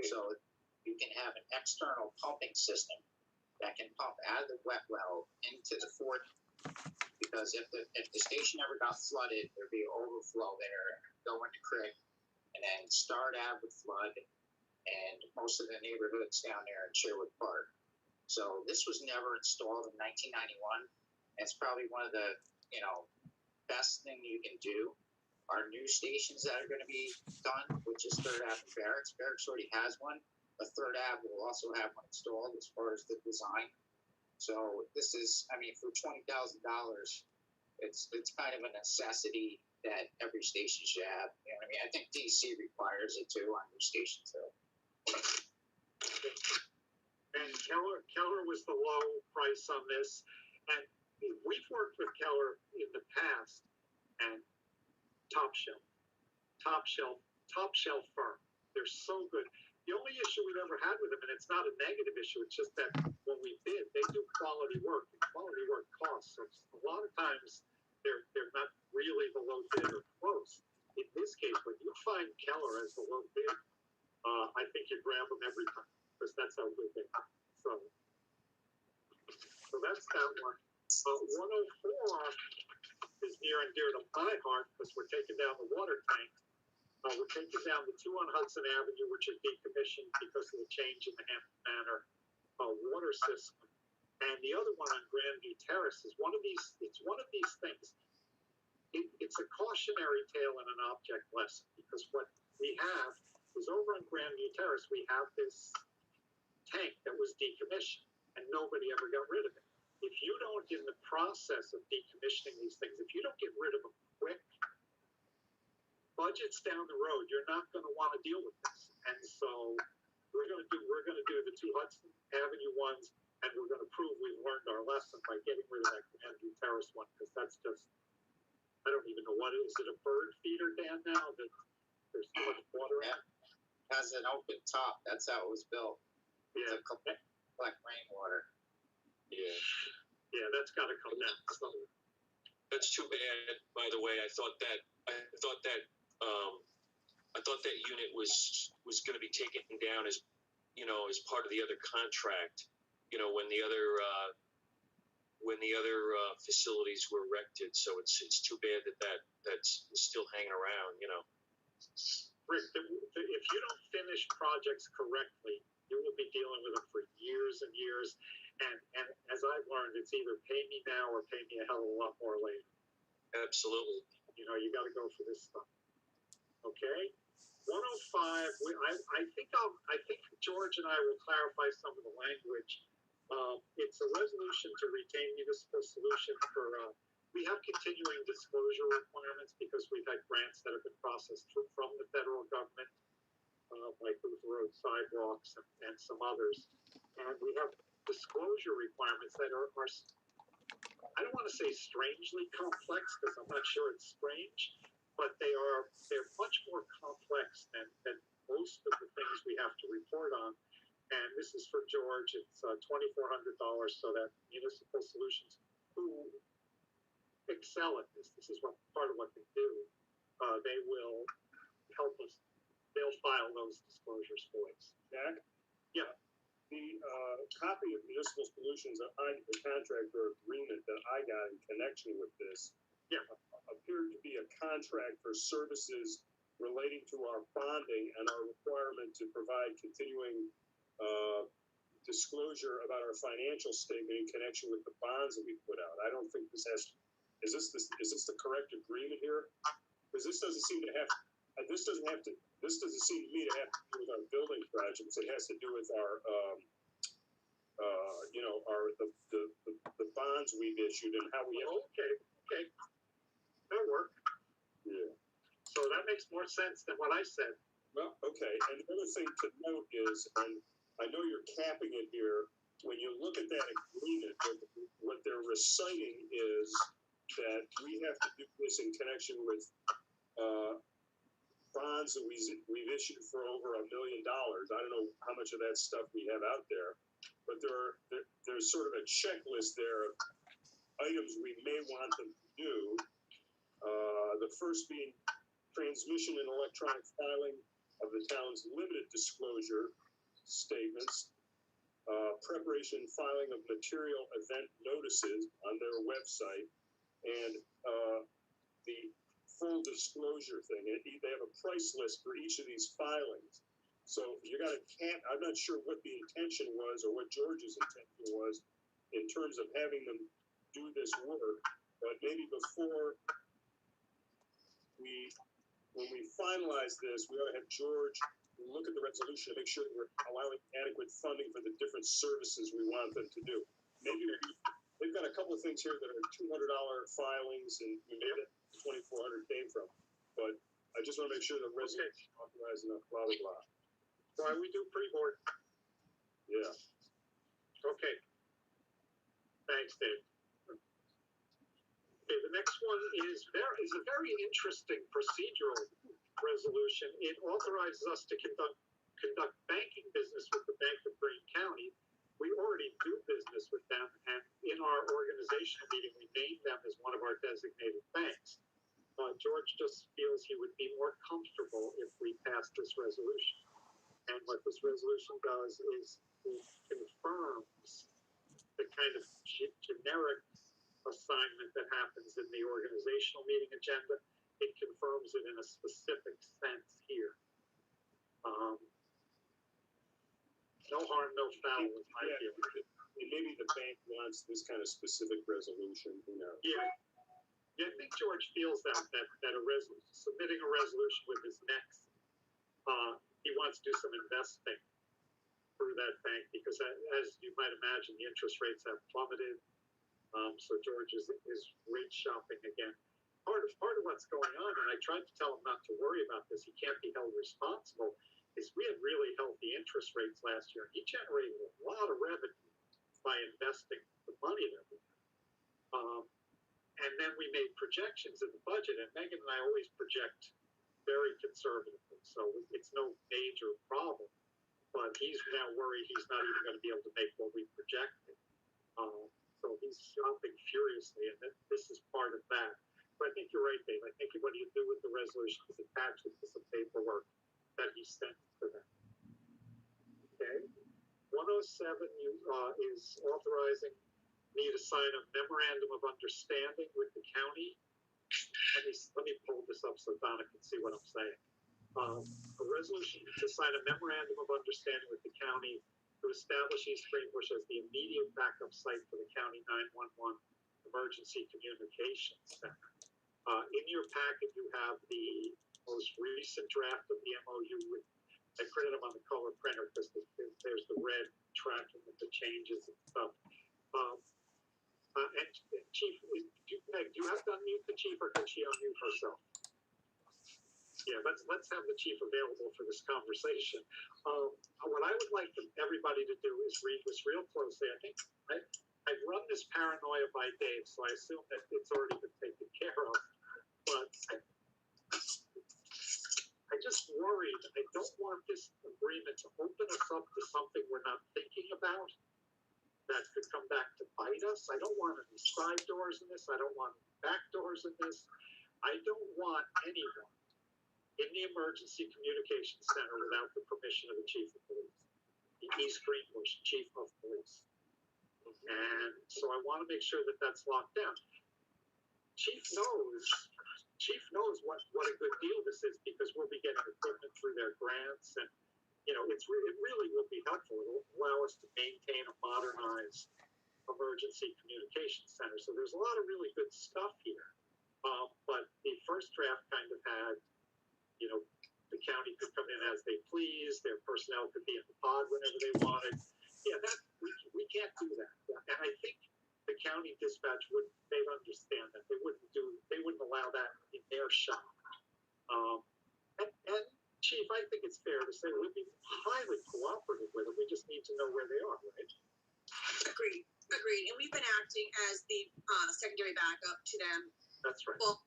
So you can have an external pumping system that can pump out of the wet well into the fort. Because if the station ever got flooded, there'd be an overflow there, go in the creek, and then start out with flood, and most of the neighborhoods down there in Sherwood Park. So this was never installed in 1991. And it's probably one of the best thing you can do. Our new stations that are going to be done, which is Third Ave and Barracks. Barracks already has one, but Third Ave will also have one installed as far as the design. So this is, for $20,000, it's kind of a necessity that every station should have. I think DC requires it too on new stations though. And Keller was the low price on this, and we've worked with Keller in the past, and top shelf firm. They're so good. The only issue we've ever had with them, and it's not a negative issue, it's just that when we bid, they do quality work, and quality work costs. So a lot of times they're not really the low bid or close. In this case, when you find Keller as the low bid, I think you grab them every time because that's how good they are. So that's that one. 104 is near and dear to my heart because we're taking down the water tank. We're taking down the two on Hudson Avenue, which are decommissioned because of the change in the Hampton Manor water system. And the other one on Grandview Terrace is one of these things. It's a cautionary tale and an object lesson because what we have is over on Grandview Terrace, we have this tank that was decommissioned and nobody ever got rid of it. If you don't, in the process of decommissioning these things, if you don't get rid of them quick, budgets down the road, you're not going to want to deal with this. And so we're going to do the two Hudson Avenue ones, and we're going to prove we've learned our lesson by getting rid of that Grandview Terrace one because that's just, I don't even know what it is. Is it a bird feeder, Dan? Now that there's too much water in it. Has an open top. That's how it was built. Yeah. To collect rainwater. Yeah, that's got to come down. So, that's too bad. By the way, I thought that unit was going to be taken down as part of the other contract. When the other facilities were erected. So it's too bad that's still hanging around. Rick, if you don't finish projects correctly, you will be dealing with them for years and years. And as I've learned, it's either pay me now or pay me a hell of a lot more later. Absolutely. You got to go for this stuff. Okay. 105. I think George and I will clarify some of the language. It's a resolution to retain municipal solution for. We have continuing disclosure requirements because we've had grants that have been processed from the federal government, like the road sidewalks and some others, and we have disclosure requirements that are I don't want to say strangely complex because I'm not sure it's strange, but they're much more complex than most of the things we have to report on. And this is for George. It's $2,400 so that Municipal Solutions, who excel at this is what part of what they do, they will help us. They'll file those disclosures for us. Jack? Yeah. The copy of Municipal Solutions, the contractor agreement that I got in connection with this, appeared to be a contract for services relating to our bonding and our requirement to provide continuing disclosure about our financial statement in connection with the bonds that we put out. I don't think this has, is this the correct agreement here? Because this doesn't seem to have, this doesn't seem to me to have to do with our building projects. It has to do with our, the bonds we've issued and how we have. Okay, that'll work. Yeah. So that makes more sense than what I said. Well, okay, and the other thing to note is, and I know you're capping it here, when you look at that agreement, what they're reciting is that we have to do this in connection with bonds that we've issued for over $1 million. I don't know how much of that stuff we have out there, but there's sort of a checklist there of items we may want them to do. The first being transmission and electronic filing of the town's limited disclosure statements, preparation and filing of material event notices on their website, and the full disclosure thing. They have a price list for each of these filings. So you got to I'm not sure what the intention was or what George's intention was in terms of having them do this work, but maybe before when we finalize this, we ought to have George look at the resolution to make sure that we're allowing adequate funding for the different services we want them to do. Maybe they've got a couple of things here that are $200 filings, and maybe that 2,400 came from. But I just want to make sure the resolution is authorized enough, blah, blah, blah. Why we do pre-board? Yeah. Okay. Thanks, Dave. Okay, the next one is a very interesting procedural resolution. It authorizes us to conduct banking business with the Bank of Greene County. We already do business with them, and in our organizational meeting, we named them as one of our designated banks. George just feels he would be more comfortable if we passed this resolution. And what this resolution does is it confirms the kind of generic assignment that happens in the organizational meeting agenda. It confirms it in a specific sense here. No harm, no foul is my feeling. Maybe the bank wants this kind of specific resolution, who knows? Yeah, I think George feels that submitting a resolution with his next, he wants to do some investing through that bank because, as you might imagine, the interest rates have plummeted. So George is rate shopping again. Part of what's going on, and I tried to tell him not to worry about this, he can't be held responsible, is we had really healthy interest rates last year. He generated a lot of revenue by investing the money that we had. And then we made projections in the budget, and Megan and I always project very conservatively, so it's no major problem. But he's now worried he's not even going to be able to make what we projected. So he's shopping furiously, and this is part of that. But I think you're right, Dave. I think what you do with the resolution is attach it to some paperwork that he sent to them. Okay. 107 is authorizing me to sign a memorandum of understanding with the county. Let me pull this up so Donna can see what I'm saying. A resolution to sign a memorandum of understanding with the county to establish East Greenbush as the immediate backup site for the county 911 emergency communications center. In your packet, you have the most recent draft of the MOU with, I printed them on the color printer because there's the red tracking with the changes and stuff. And Chief, do you have to unmute the chief, or can she unmute herself? Yeah, let's have the chief available for this conversation. What I would like everybody to do is read this real closely. I think I've run this paranoia by Dave, so I assume that it's already been taken care of. But I just worry that I don't want this agreement to open us up to something we're not thinking about that could come back to bite us. I don't want any side doors in this. I don't want any back doors in this. I don't want anyone in the emergency communications center without the permission of the chief of police, the East Greenbush chief of police. And so I want to make sure that that's locked down. Chief knows Chief knows what a good deal this is because we'll be getting equipment through their grants, and it really will be helpful. It'll allow us to maintain a modernized emergency communication center. So there's a lot of really good stuff here. But the first draft kind of had, the county could come in as they please, their personnel could be in the pod whenever they wanted. Yeah, we can't do that. And I think the county dispatch they'd understand that. They wouldn't allow that in their shop. And Chief, I think it's fair to say we'd be highly cooperative with them. We just need to know where they are, right? Agreed. And we've been acting as the secondary backup to them. That's right. Well,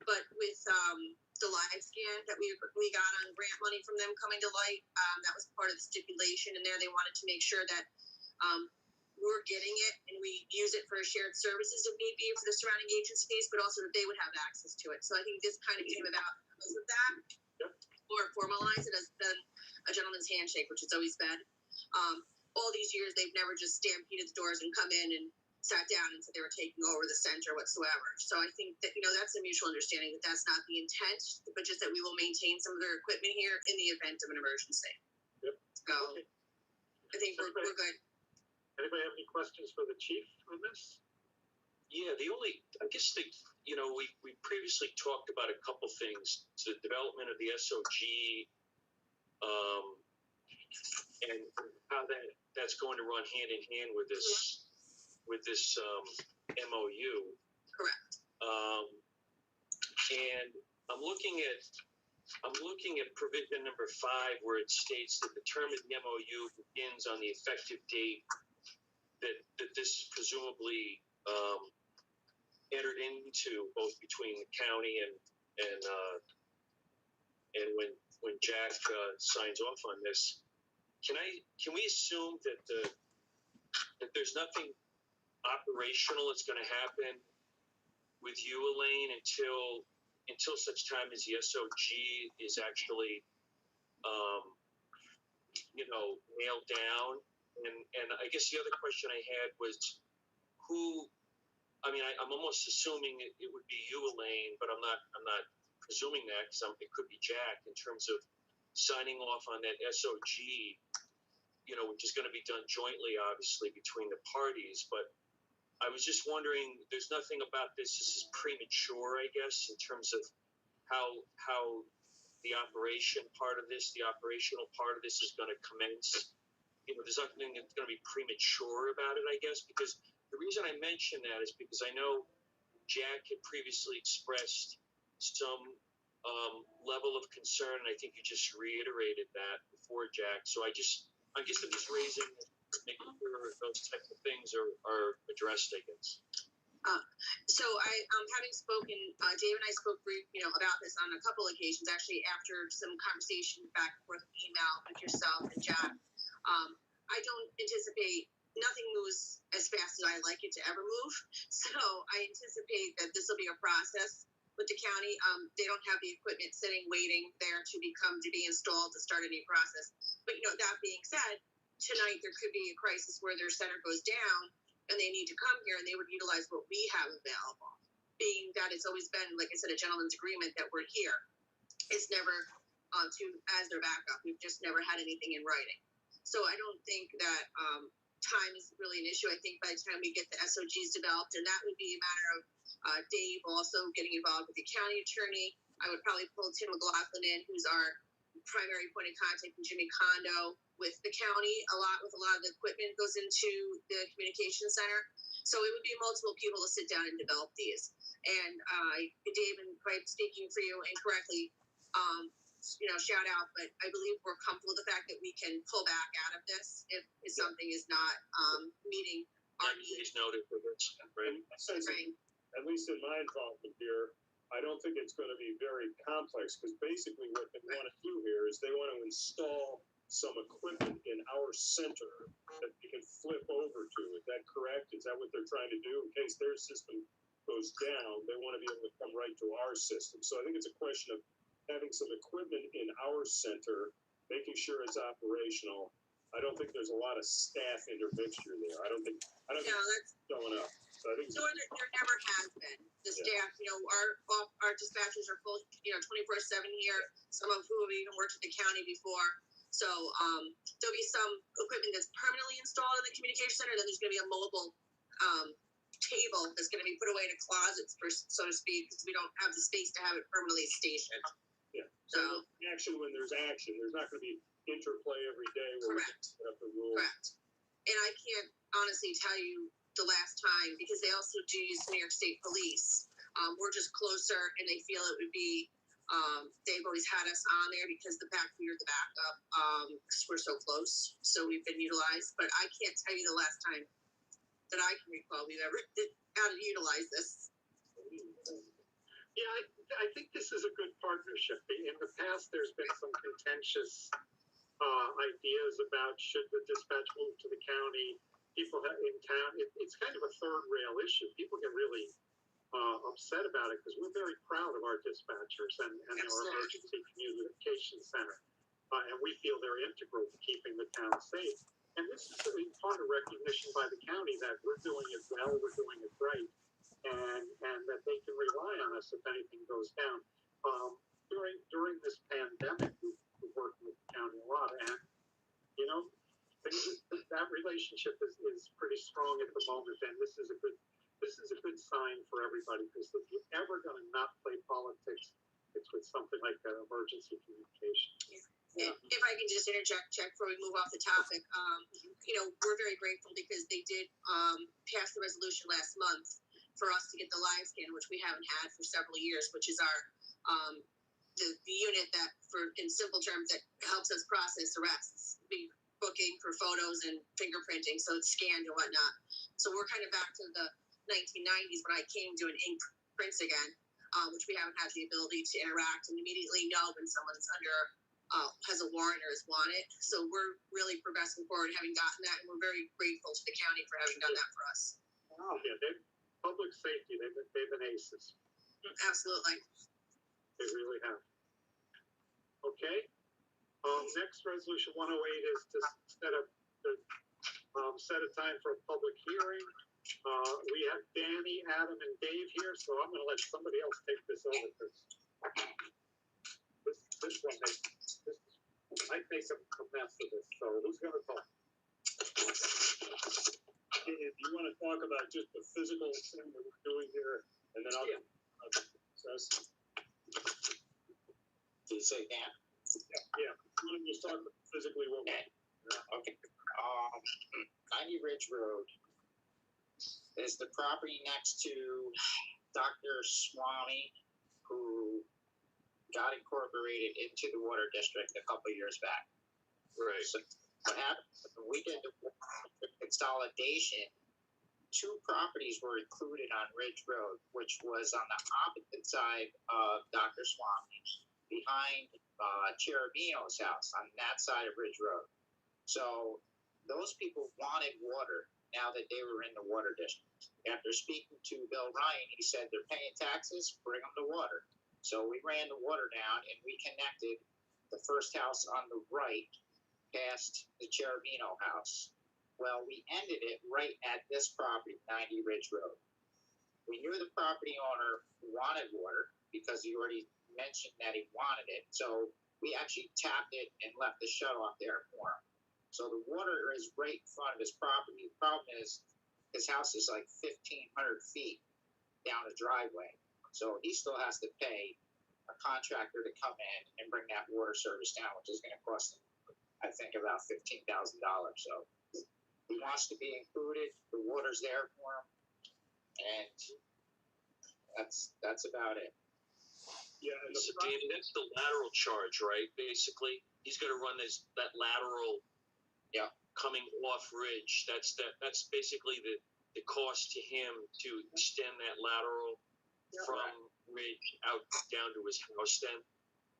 but with the live scan that we got on grant money from them coming to light, that was part of the stipulation in there. They wanted to make sure that we're getting it and we use it for shared services if need be for the surrounding agencies, but also that they would have access to it. So I think this kind of came about because of that. Yep. Or formalize it as a gentleman's handshake, which it's always been. All these years, they've never just stampeded the doors and come in and sat down and said they were taking over the center whatsoever. So I think that, that's a mutual understanding that that's not the intent, but just that we will maintain some of their equipment here in the event of an emergency. Yep. So I think we're good. Anybody have any questions for the chief on this? Yeah, I guess we previously talked about a couple things, the development of the SOG, and how that's going to run hand in hand with this MOU. Correct. And I'm looking at provision number 5 where it states that the term of the MOU begins on the effective date that this is presumably entered into, both between the county and when Jack signs off on this. Can we assume that there's nothing operational that's going to happen with you, Elaine, until such time as the SOG is actually nailed down? And I guess the other question I had was I'm almost assuming it would be you, Elaine, but I'm not presuming that because it could be Jack in terms of signing off on that SOG, which is going to be done jointly, obviously, between the parties. But I was just wondering, there's nothing about this is premature, I guess, in terms of how the operational part of this is going to commence. There's nothing that's going to be premature about it, I guess, because the reason I mention that is because I know Jack had previously expressed some level of concern, and I think you just reiterated that before, Jack. So I guess I'm just making sure those types of things are addressed, I guess. So having spoken, Dave and I spoke about this on a couple occasions, actually after some conversation back and forth email with yourself and Jack. I don't anticipate nothing moves as fast as I like it to ever move. So I anticipate that this will be a process with the county. They don't have the equipment sitting, waiting there to be installed to start a new process. But that being said, tonight there could be a crisis where their center goes down and they need to come here and they would utilize what we have available. Being that it's always been, like I said, a gentleman's agreement that we're here. It's never as their backup. We've just never had anything in writing. So I don't think that time is really an issue. I think by the time we get the SOGs developed, and that would be a matter of Dave also getting involved with the county attorney. I would probably pull Tim McLaughlin in, who's our primary point of contact, and Jimmy Kondo with the county. A lot of the equipment goes into the communication center. So it would be multiple people to sit down and develop these. And Dave, and by speaking for you incorrectly, shout out, but I believe we're comfortable with the fact that we can pull back out of this if something is not meeting our needs. Noted for this, right? At least in my involvement here, I don't think it's going to be very complex because basically what they want to do here is they want to install some equipment in our center that we can flip over to. Is that correct? Is that what they're trying to do? In case their system goes down, they want to be able to come right to our system. So I think it's a question of having some equipment in our center, making sure it's operational, I don't think there's a lot of staff intermixture there. I don't think No, that's, showing up. So I think nor there never has been. The staff, our dispatchers are full, 24/7 here. Some of who have even worked at the county before. So there'll be some equipment that's permanently installed in the communication center. Then there's going to be a mobile table that's going to be put away in a closet, so to speak, because we don't have the space to have it permanently stationed. Yeah. So action when there's action. There's not going to be interplay every day where correct. we set up the rules. Correct. And I can't honestly tell you the last time, because they also do use New York State Police. We're just closer, and they feel it would be, they've always had us on there because we are the backup, because we're so close. So we've been utilized, but I can't tell you the last time that I can recall we've ever had to utilize this. Yeah, I think this is a good partnership. In the past, there's been some contentious ideas about should the dispatch move to the county. People in town, it's kind of a third rail issue. People get really upset about it because we're very proud of our dispatchers and our emergency communication center. And we feel they're integral to keeping the town safe. And this is part of recognition by the county that we're doing it well, we're doing it right, and that they can rely on us if anything goes down. During this pandemic, we've worked with the county a lot, and that relationship is pretty strong at the moment, and this is a good sign for everybody, because if you're ever going to not play politics, it's with something like that emergency communication. If I can just interject, Jack, before we move off the topic, we're very grateful because they did pass the resolution last month for us to get the live scan, which we haven't had for several years, which is our the unit that, in simple terms, that helps us process arrests, booking for photos and fingerprinting, so it's scanned and whatnot. So we're kind of back to the 1990s when I came to an ink prints again, which we haven't had the ability to interact and immediately know when someone's has a warrant or is wanted. So we're really progressing forward having gotten that, and we're very grateful to the county for having done that for us. Wow. Yeah, public safety, they've been aces. Absolutely. They really have. Okay. Next resolution 108 is to set a time for a public hearing. We have Danny, Adam, and Dave here, so I'm going to let somebody else take this over, because this one might make a mess of this. So who's going to talk? If you want to talk about just the physical thing that we're doing here, and then I'll discuss. Did you say Dan? Yeah. You want to just talk physically what we're doing? Okay. 90 Ridge Road is the property next to Dr. Swami, who got incorporated into the water district a couple of years back. Right. So what happened when we did the consolidation, two properties were included on Ridge Road, which was on the opposite side of Dr. Swami, behind Cherubino's house on that side of Ridge Road. So those people wanted water now that they were in the water district. After speaking to Bill Ryan, he said they're paying taxes, bring them the water. So we ran the water down and we connected the first house on the right past the Cherubino house. Well, we ended it right at this property, 90 Ridge Road. We knew the property owner wanted water because he already mentioned that he wanted it. So we actually tapped it and left the shut off there for him. So the water is right in front of his property. The problem is his house is like 1,500 feet down a driveway. So he still has to pay a contractor to come in and bring that water service down, which is going to cost him, I think, about $15,000. So he wants to be included. The water's there for him, and that's about it. Yeah, and So David, that's the lateral charge, right? Basically, he's going to run that lateral. Yeah. Coming off Ridge. That's basically the cost to him to extend that lateral from Ridge out down to his house. Then.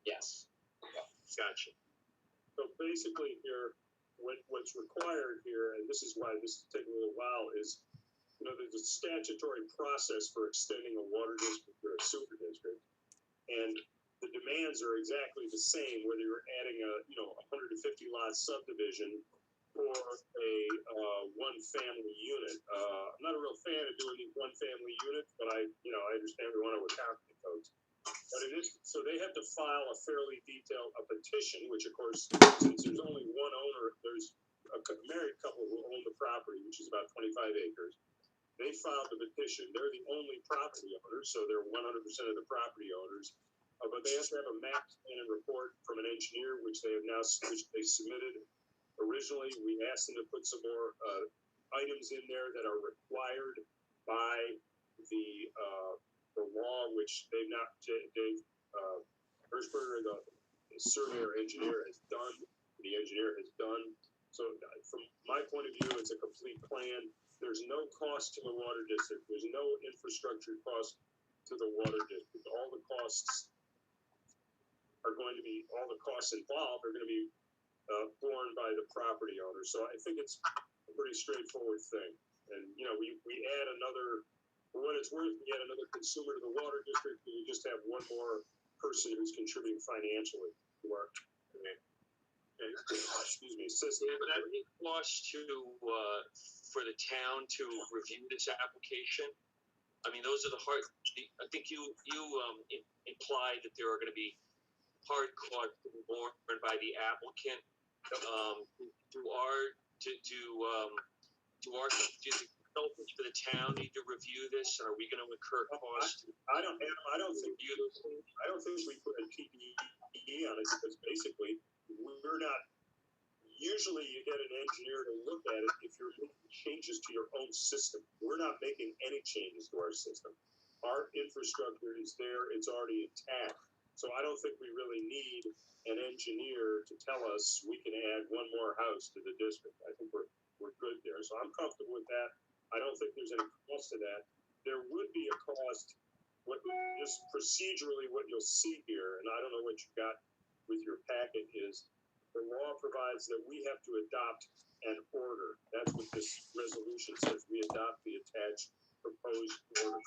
Yes. Gotcha. So basically here, what's required here, and this is why this is taking a little while, is there's a statutory process for extending a water district or a sewer district, and the demands are exactly the same whether you're adding a 150 lot subdivision for a one-family unit. I'm not a real fan of doing these one-family units, but I understand we want to account for folks. But it is, so they have to file a fairly detailed petition, which of course, since there's only one owner, there's a married couple who own the property, which is about 25 acres. They filed the petition. They're the only property owners, so they're 100% of the property owners. But they have to have a map plan and report from an engineer, which they have now, which they submitted. Originally, we asked them to put some more items in there that are required by the law, which they've not, Dave Hirschberger, the surveyor engineer, has done. The engineer has done. So from my point of view, it's a complete plan. There's no cost to the water district. There's no infrastructure cost to the water district. All the costs involved are going to be borne by the property owner. So I think it's a pretty straightforward thing. And, we add another, for what it's worth, we add another consumer to the water district, and we just have one more person who's contributing financially to our, excuse me, system. Would that be cost for the town to review this application? I mean, those are I think you implied that there are going to be hard costs borne by the applicant. Do the consultants for the town need to review this? Are we going to incur costs? I don't think we put a TBE on it, because basically we're not. Usually, you get an engineer to look at it if you're making changes to your own system. We're not making any changes to our system. Our infrastructure is there; it's already intact. So I don't think we really need an engineer to tell us we can add one more house to the district. I think we're good there. So I'm comfortable with that. I don't think there's any cost to that. There would be a cost. Just procedurally, what you'll see here, and I don't know what you got with your packet, is the law provides that we have to adopt an order. That's what this resolution says. We adopt the attached proposed order,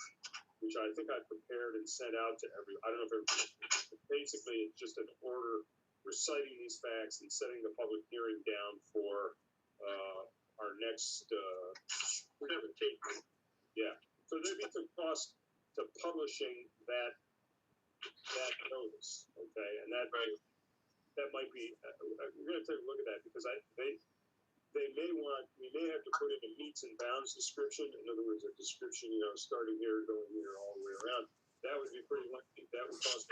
which I think I prepared and sent out to I don't know if everybody, basically it's just an order reciting these facts and setting the public hearing down for our next, yeah. So there'd be some cost to publishing that notice, okay? And that might be, we're going to take a look at that, because we may have to put in a meets and bounds description. In other words, a description, starting here, going here, all the way around. That would be pretty likely. That would cost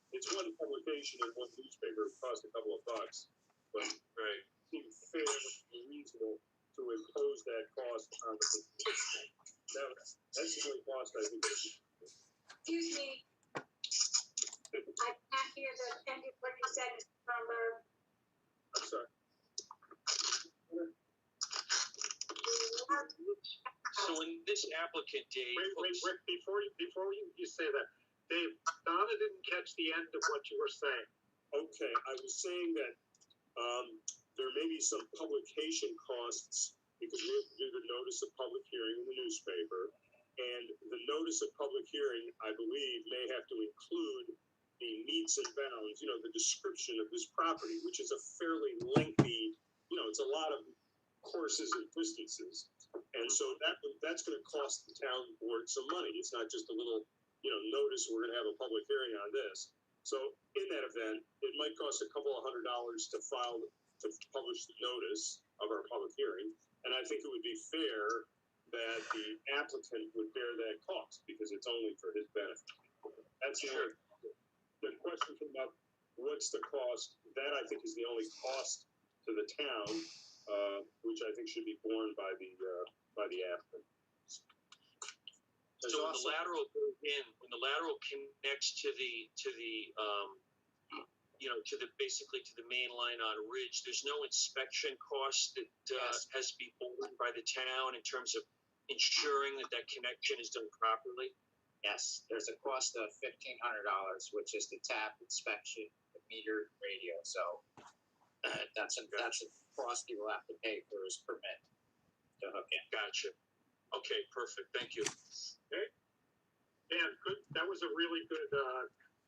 it's one publication in one newspaper. It would cost a couple of bucks, but it seems fair and reasonable to impose that cost on the that's the only cost I think. Excuse me. I can't hear the end of what you said, Mr. Kronberg. I'm sorry. So in this applicant, Dave. Wait, Rick, before you say that, Dave, Donna didn't catch the end of what you were saying. Okay, I was saying that there may be some publication costs, because we have to do the notice of public hearing in the newspaper, and the notice of public hearing, I believe, may have to include the meets and bounds, the description of this property, which is a fairly lengthy, it's a lot of courses and distances. And so that's going to cost the town board some money. It's not just a little, notice we're going to have a public hearing on this. So in that event, it might cost a couple of $100 to publish the notice of our public hearing. And I think it would be fair that the applicant would bear that cost, because it's only for his benefit. That's the question came up, what's the cost? That I think is the only cost to the town, which I think should be borne by the applicant. So when the lateral goes in, when the lateral connects to basically to the main line on Ridge, there's no inspection cost that has to be borne by the town in terms of ensuring that connection is done properly. Yes, there's a cost of $1,500, which is the tap inspection, the meter, radio. So that's a cost you will have to pay for his permit to hook in. Gotcha. Okay, perfect. Thank you. Okay. Dan, good. That was a really good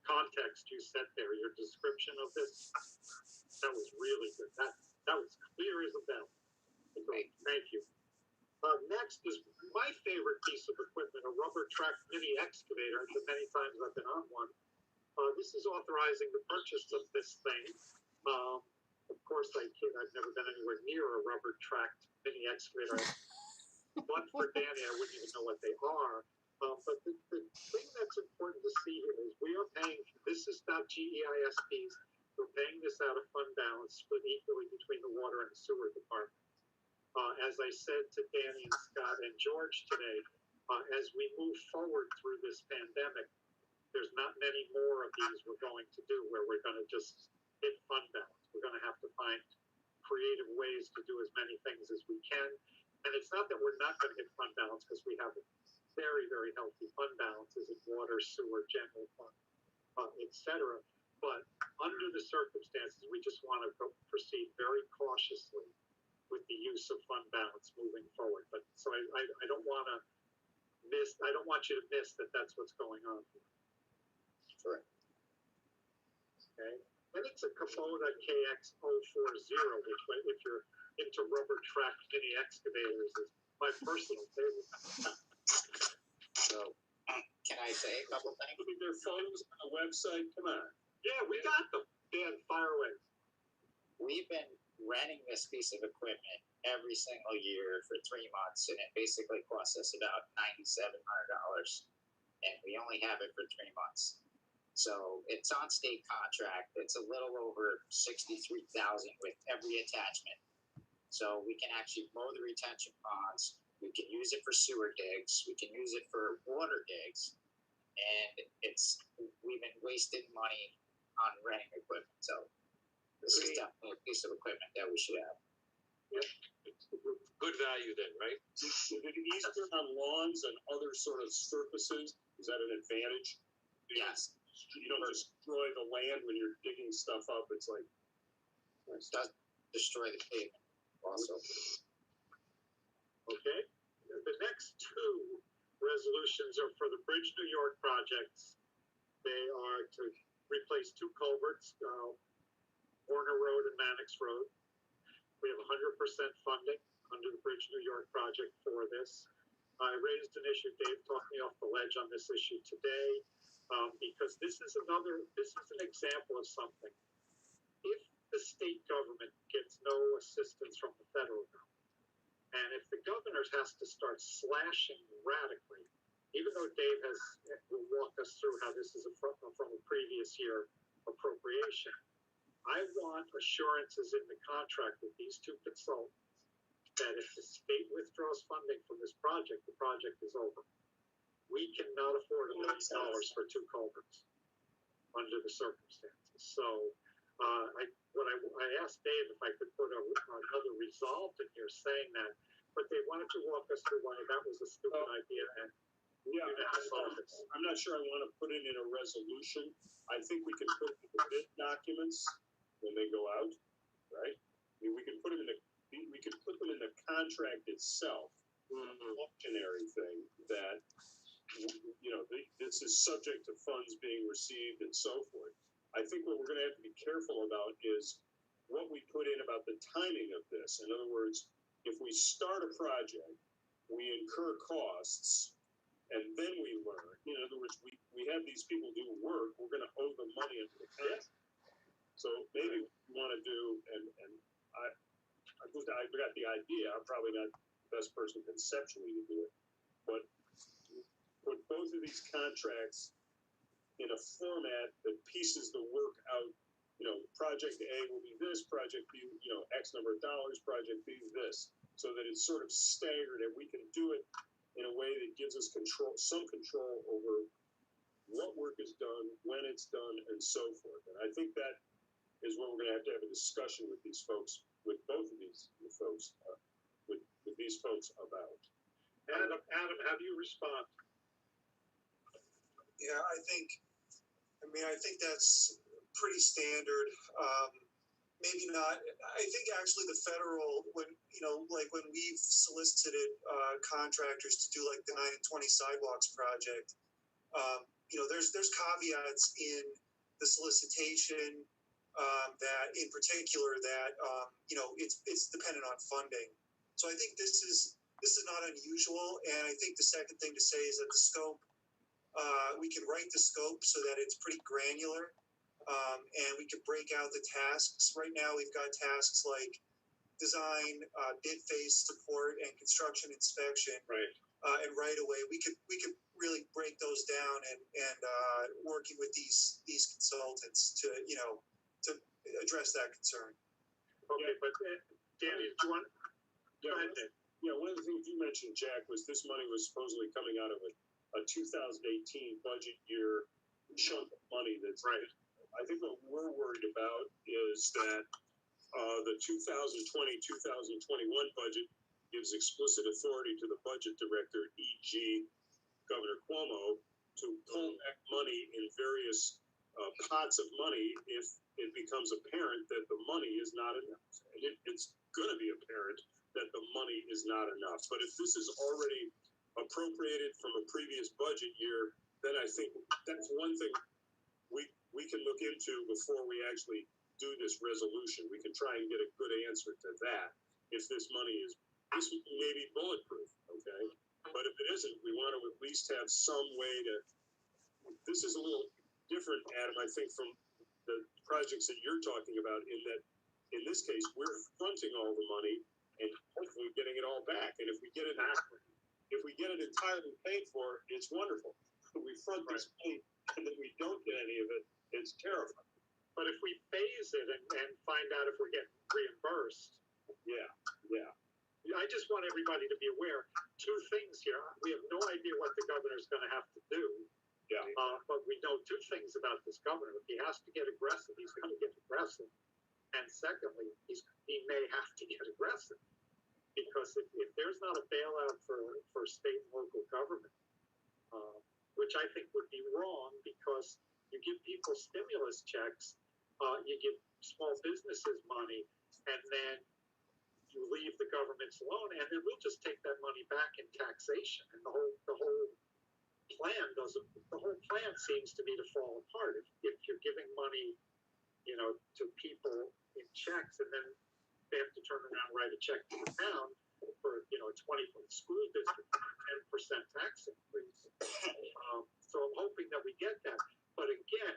context you set there. Your description of this, that was really good. That was clear as a bell. mini excavator, the many times I've been on one. This is authorizing the purchase of this thing. Of course, I've never been anywhere near a rubber tracked mini excavator. But for Danny, I wouldn't even know what they are. But the thing that's important to see here is we are paying, this is not GEISPs, we're paying this out of fund balance split equally between the water and sewer department. As I said to Danny and Scott and George today, as we move forward through this pandemic, there's not many more of these we're going to do where we're going to just hit fund balance. We're going to have to find creative ways to do as many things as we can. And it's not that we're not going to hit fund balance, because we have very, very healthy fund balances in water, sewer, general fund, et cetera. But under the circumstances, we just want to proceed very cautiously with the use of fund balance moving forward. But so I don't want to miss, I don't want you to miss that that's what's going on here. Correct. Okay. And it's a Kubota KX040, which, if you're into rubber tracked mini excavators, is my personal favorite. So, can I say a couple things? Look at their photos on the website. Come on. Yeah, we got them. Dan, fire away. We've been renting this piece of equipment every single year for 3 months, and it basically costs us about $9,700, and we only have it for 3 months. So it's on state contract. It's a little over $63,000 with every attachment. So we can actually mow the retention ponds. We can use it for sewer digs. We can use it for water digs. And we've been wasting money on renting equipment. So this is definitely a piece of equipment that we should have. Good value then, right? Is it easier on lawns and other sort of surfaces? Is that an advantage? Yes. You don't destroy the land when you're digging stuff up. It's like, It does destroy the pavement also. Okay. The next two resolutions are for the Bridge New York projects. They are to replace 2 culverts, Warner Road and Mannix Road. We have 100% funding under the Bridge New York project for this. I raised an issue. Dave talked me off the ledge on this issue today, because this is an example of something. If the state government gets no assistance from the federal government, and if the governor has to start slashing radically, even though Dave will walk us through how this is from a previous year appropriation, I want assurances in the contract with these 2 consultants that if the state withdraws funding from this project, the project is over. We cannot afford $1 million for 2 culverts under the circumstances. So I asked Dave if I could put another resolve in here saying that, but Dave, why don't you walk us through why that was a stupid idea? And yeah, I'm not sure I want to put it in a resolution. I think we can put it in the bid documents when they go out, right? I mean, we can put them in the contract itself, cautionary thing that, this is subject to funds being received and so forth. I think what we're going to have to be careful about is what we put in about the timing of this. In other words, if we start a project, we incur costs, and then we learn. In other words, we have these people do work, we're going to owe them money under the contract. So maybe what we want to do, and I got the idea, I'm probably not the best person conceptually to do it, but put both of these contracts in a format that pieces the work out. Project A will be this, project B, X number of dollars, project B this, so that it's sort of staggered and we can do it in a way that gives us some control over what work is done, when it's done, and so forth. And I think that is what we're going to have a discussion with these folks, with both of these folks, with these folks about. Adam, how do you respond? Yeah, I think that's pretty standard. Maybe not. I think actually the federal, when we've solicited contractors to do like the 9 and 20 sidewalks project, there's caveats in the solicitation that, in particular, that it's dependent on funding. So I think this is not unusual. And I think the second thing to say is that the scope we can write the scope so that it's pretty granular, and we could break out the tasks. Right now, we've got tasks like design, bid phase support, and construction inspection. Right. And right away, we could really break those down and working with these consultants to address that concern. Okay, but Danny, do you want? Go ahead, Dave. Yeah, one of the things you mentioned, Jack, was this money was supposedly coming out of a 2018 budget year chunk of money that's Right. I think what we're worried about is that the 2020-2021 budget gives explicit authority to the budget director, e.g. Governor Cuomo, to pull back money in various pots of money if it becomes apparent that the money is not enough. And it's going to be apparent that the money is not enough. But if this is already appropriated from a previous budget year, then I think that's one thing we can look into before we actually do this resolution. We can try and get a good answer to that. If this money is, this may be bulletproof, okay? But if it isn't, we want to at least have some way to, this is a little different, Adam, I think, from the projects that you're talking about, in that, in this case, we're fronting all the money and hopefully getting it all back. And if we get it entirely paid for, it's wonderful. If we front this money and then we don't get any of it, it's terrifying. But if we phase it and find out if we're getting reimbursed, Yeah. I just want everybody to be aware. Two things here. We have no idea what the governor's going to have to do. Yeah. But we know two things about this governor. If he has to get aggressive, he's going to get aggressive. And secondly, he may have to get aggressive. Because if there's not a bailout for state and local government, which I think would be wrong, because you give people stimulus checks, you give small businesses money, and then you leave the governments alone, and then we'll just take that money back in taxation, and the whole plan seems to be to fall apart. If you're giving money, to people in checks, and then they have to turn around and write a check to the town for, a 20-foot school district, 10% tax increase. So I'm hoping that we get that. But again,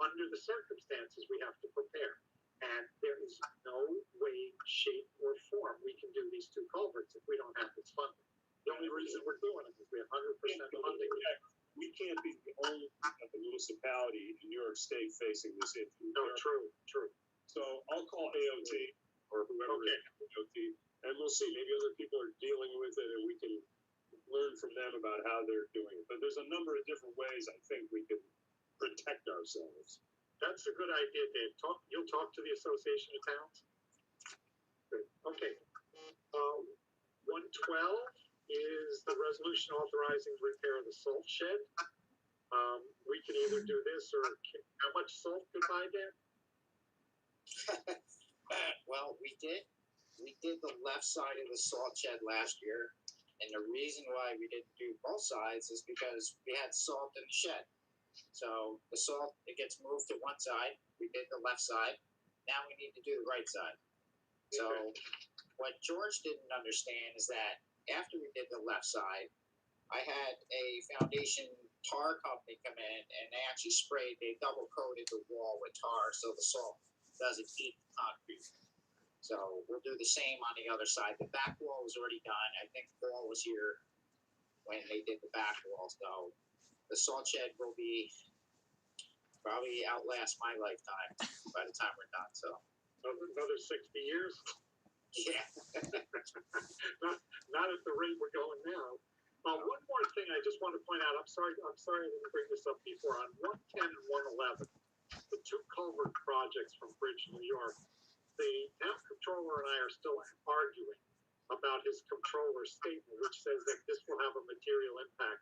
under the circumstances, we have to prepare. And there is no way, shape, or form we can do these two culverts if we don't have this funding. The only reason we're doing it is we have 100% funding. We can't be the only municipality in New York State facing this issue. No, true. So I'll call AOT or whoever is AOT, and we'll see. Maybe other people are dealing with it, and we can learn from them about how they're doing it. But there's a number of different ways I think we can protect ourselves. That's a good idea, Dave. You'll talk to the Association of Towns? Good. Okay. 112 is the resolution authorizing repair of the salt shed. We can either do this or how much salt goodbye, Dan? Well, we did the left side of the salt shed last year, and the reason why we didn't do both sides is because we had salt in the shed. So the salt, it gets moved to one side. We did the left side. Now we need to do the right side. So what George didn't understand is that after we did the left side, I had a foundation tar company come in, and they actually they double coated the wall with tar so the salt doesn't eat the concrete. So we'll do the same on the other side. The back wall was already done. I think Paul was here when they did the back wall. So the salt shed will be probably outlast my lifetime by the time we're done. So Another 60 years? yeah. not at the rate we're going now. One more thing I just want to point out. I'm sorry I didn't bring this up before. On 110 and 111, the two culvert projects from Bridge, New York, the town controller and I are still arguing about his controller's statement, which says that this will have a material impact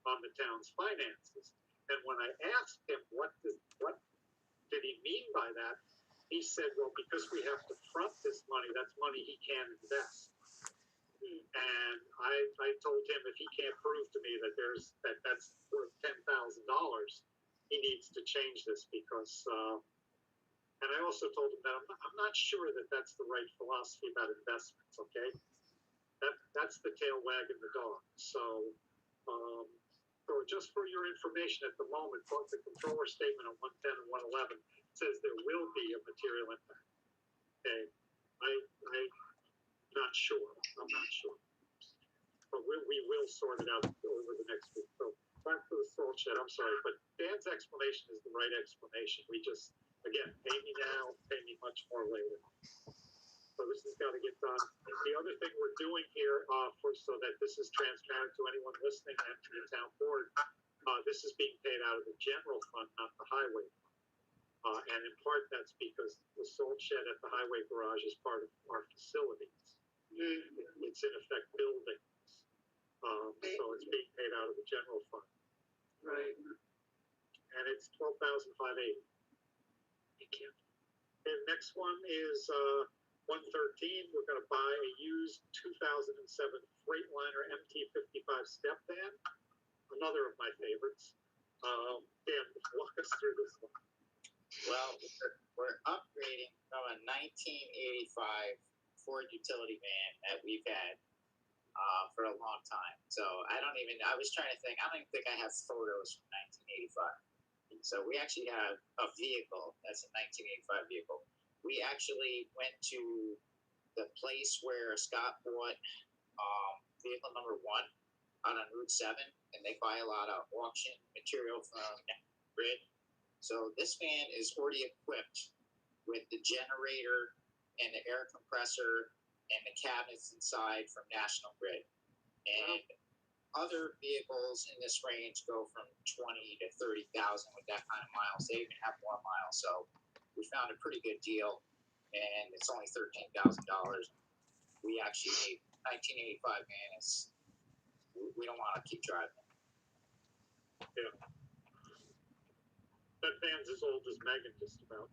on the town's finances. And when I asked him what did he mean by that, he said, well, because we have to front this money, that's money he can't invest. And I told him if he can't prove to me that that's worth $10,000, he needs to change this because. And I also told him that I'm not sure that that's the right philosophy about investments. Okay, that's the tail wagging the dog. So So just for your information, at the moment, both the controller statement on 110 and 111 says there will be a material impact. Okay, I'm not sure. I'm not sure, but we will sort it out over the next week. So back to the salt shed. I'm sorry, but Dan's explanation is the right explanation. We just, again, pay me now, pay me much more later. So this has got to get done. The other thing we're doing here, so that this is transparent to anyone listening and to the town board, this is being paid out of the general fund, not the highway fund. And in part, that's because the salt shed at the highway garage is part of our facilities. It's in effect buildings. So it's being paid out of the general fund. Right. And it's $12,580. Thank you. And next one is 113. We're going to buy a used 2007 Freightliner MT55 step van. Another of my favorites. Dan, walk us through this one. Well, we're upgrading from a 1985 Ford utility van that we've had for a long time. So I was trying to think, I don't even think I have photos from 1985. So we actually have a vehicle that's a 1985 vehicle. We actually went to the place where Scott bought vehicle number 1 out on Route 7, and they buy a lot of auction material from Grid. So this van is already equipped with the generator and the air compressor and the cabinets inside from National Grid. And other vehicles in this range go from 20 to 30,000 with that kind of miles. They even have more miles. So we found a pretty good deal, and it's only $13,000. We actually need 1985 van. We don't want to keep driving. Yeah. That van's as old as Megan, just about.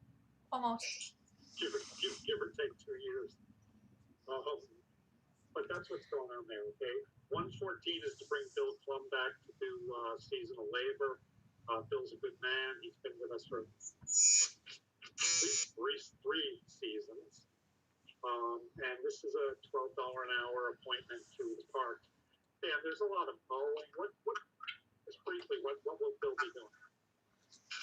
Almost. Give or take 2 years. But that's what's going on there, okay? 114 is to bring Bill Plum back to do seasonal labor. Bill's a good man. He's been with us for at least three seasons. And this is a $12 an hour appointment to the park. Yeah, there's a lot of mowing. Just briefly, what will Bill be doing?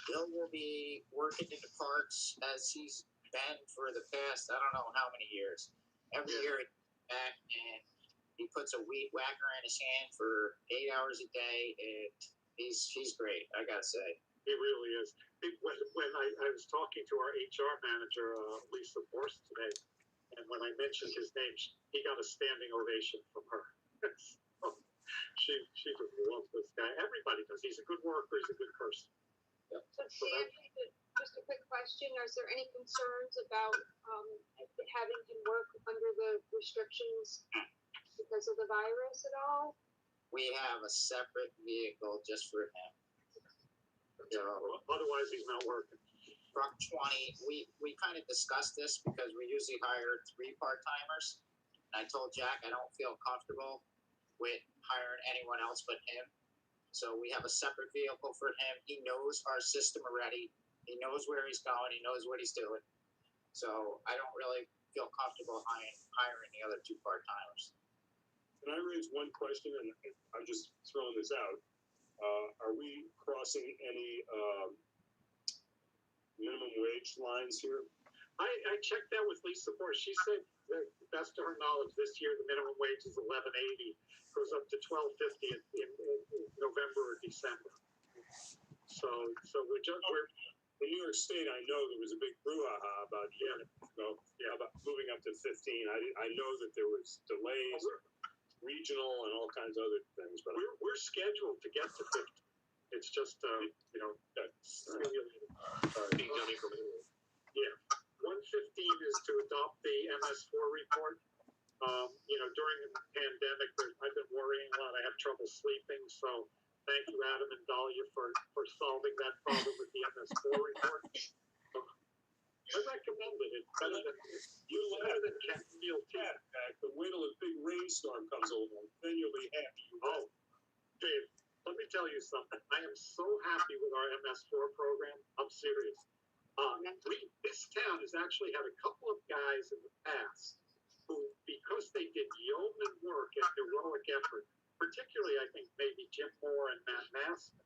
Bill will be working in the parks as he's been for the past, I don't know how many years. Every year he comes back and he puts a weed whacker in his hand for 8 hours a day, and he's great, I gotta say. He really is. When I was talking to our HR manager, Lisa Forst, today, and when I mentioned his name, he got a standing ovation from her. She just loves this guy. Everybody does. He's a good worker. He's a good person. So Dan, just a quick question, is there any concerns about having him work under the restrictions because of the virus at all? We have a separate vehicle just for him. So, otherwise, he's not working. Truck 20, we kind of discussed this because we usually hire 3 part-timers. And I told Jack I don't feel comfortable with hiring anyone else but him. So we have a separate vehicle for him. He knows our system already. He knows where he's going. He knows what he's doing. So I don't really feel comfortable hiring the other 2 part-timers. Can I raise one question, and I'm just throwing this out? Are we crossing any minimum wage lines here? I checked that with Lisa Forst. She said, that, best to her knowledge, this year the minimum wage is $11.80, goes up to $12.50 in November or December. So we're in New York State. I know there was a big brouhaha about about moving up to 15. I know that there was delays, regional, and all kinds of other things. But we're scheduled to get to 15. It's just being done incrementally. Yeah. 115 is to adopt the MS4 report. During the pandemic, I've been worrying a lot. I have trouble sleeping, so thank you, Adam and Dahlia, for solving that problem with the MS4 report. I recommend it. It's better than Camille tea. But wait till a big rainstorm comes along, then you'll be happy. Oh, Dave, let me tell you something. I am so happy with our MS4 program. I'm serious. This town has actually had a couple of guys in the past who, because they did yeoman work and heroic effort, particularly I think maybe Jim Moore and Matt Maston.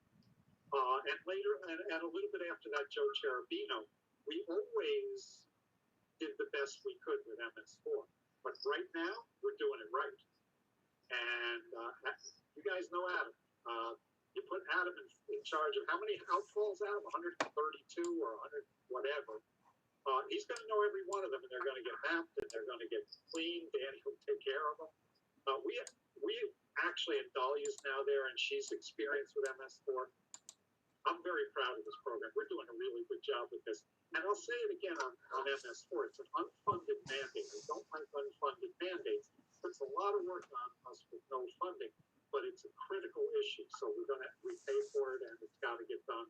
And later, and a little bit after that, Joe Cherubino. We always did the best we could with MS4. But right now, we're doing it right. And you guys know Adam. You put Adam in charge of how many outfalls, Adam? 132 or 100, whatever. He's going to know every one of them, and they're going to get mapped, and they're going to get cleaned. Danny will take care of them. We actually, and Dahlia's now there, and she's experienced with MS4. I'm very proud of this program. We're doing a really good job with this. And I'll say it again on MS4. It's an unfunded mandate. We don't like unfunded mandates. It's a lot of work on us with no funding, but it's a critical issue. So we pay for it, and it's got to get done.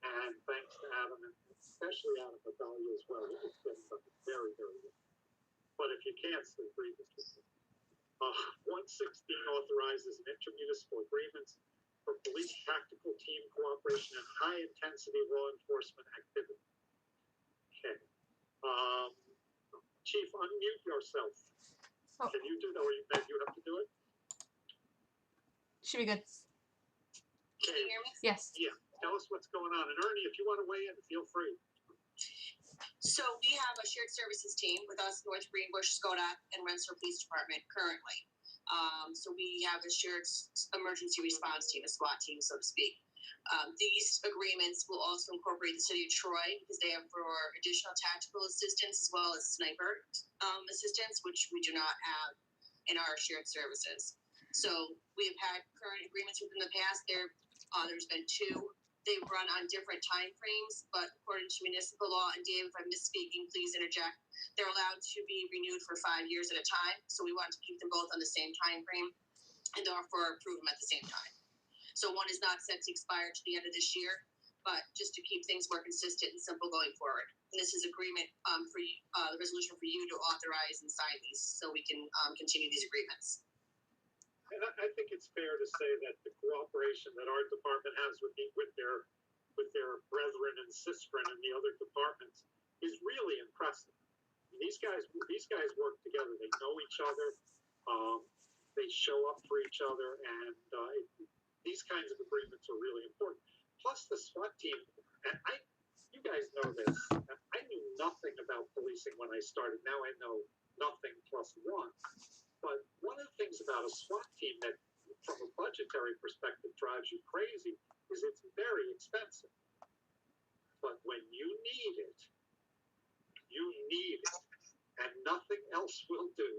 And thanks to Adam, and especially Adam Dahlia as well. He's getting something very, very good. But if you can't sleep, read this. 116 authorizes an intermunicipal agreements for police tactical team cooperation and high-intensity law enforcement activity. Okay. Chief, unmute yourself. Oh. Can you do that, or you have to do it? Should be good. Can you hear me? Yes. Yeah. Tell us what's going on. And Ernie, if you want to weigh in, feel free. So we have a shared services team with us, North Greenbush, Skoda, and Rensselaer Police Department currently. So we have a shared emergency response team, a SWAT team, so to speak. These agreements will also incorporate the city of Troy because they have for additional tactical assistance as well as sniper assistance, which we do not have in our shared services. So we have had current agreements within the past. There's been 2. They run on different time frames, but according to municipal law, and Dave, if I'm misspeaking, please interject, they're allowed to be renewed for 5 years at a time. So we wanted to keep them both on the same time frame and therefore approve them at the same time. So one is not set to expire to the end of this year, but just to keep things more consistent and simple going forward. And this is agreement for the resolution for you to authorize and sign these so we can continue these agreements. And I think it's fair to say that the cooperation that our department has with their brethren and sistren in the other departments is really impressive. These guys work together. They know each other. They show up for each other, and these kinds of agreements are really important. Plus, the SWAT team. And you guys know this. I knew nothing about policing when I started. Now I know nothing plus one. But one of the things about a SWAT team that, from a budgetary perspective, drives you crazy is it's very expensive. But when you need it, and nothing else will do.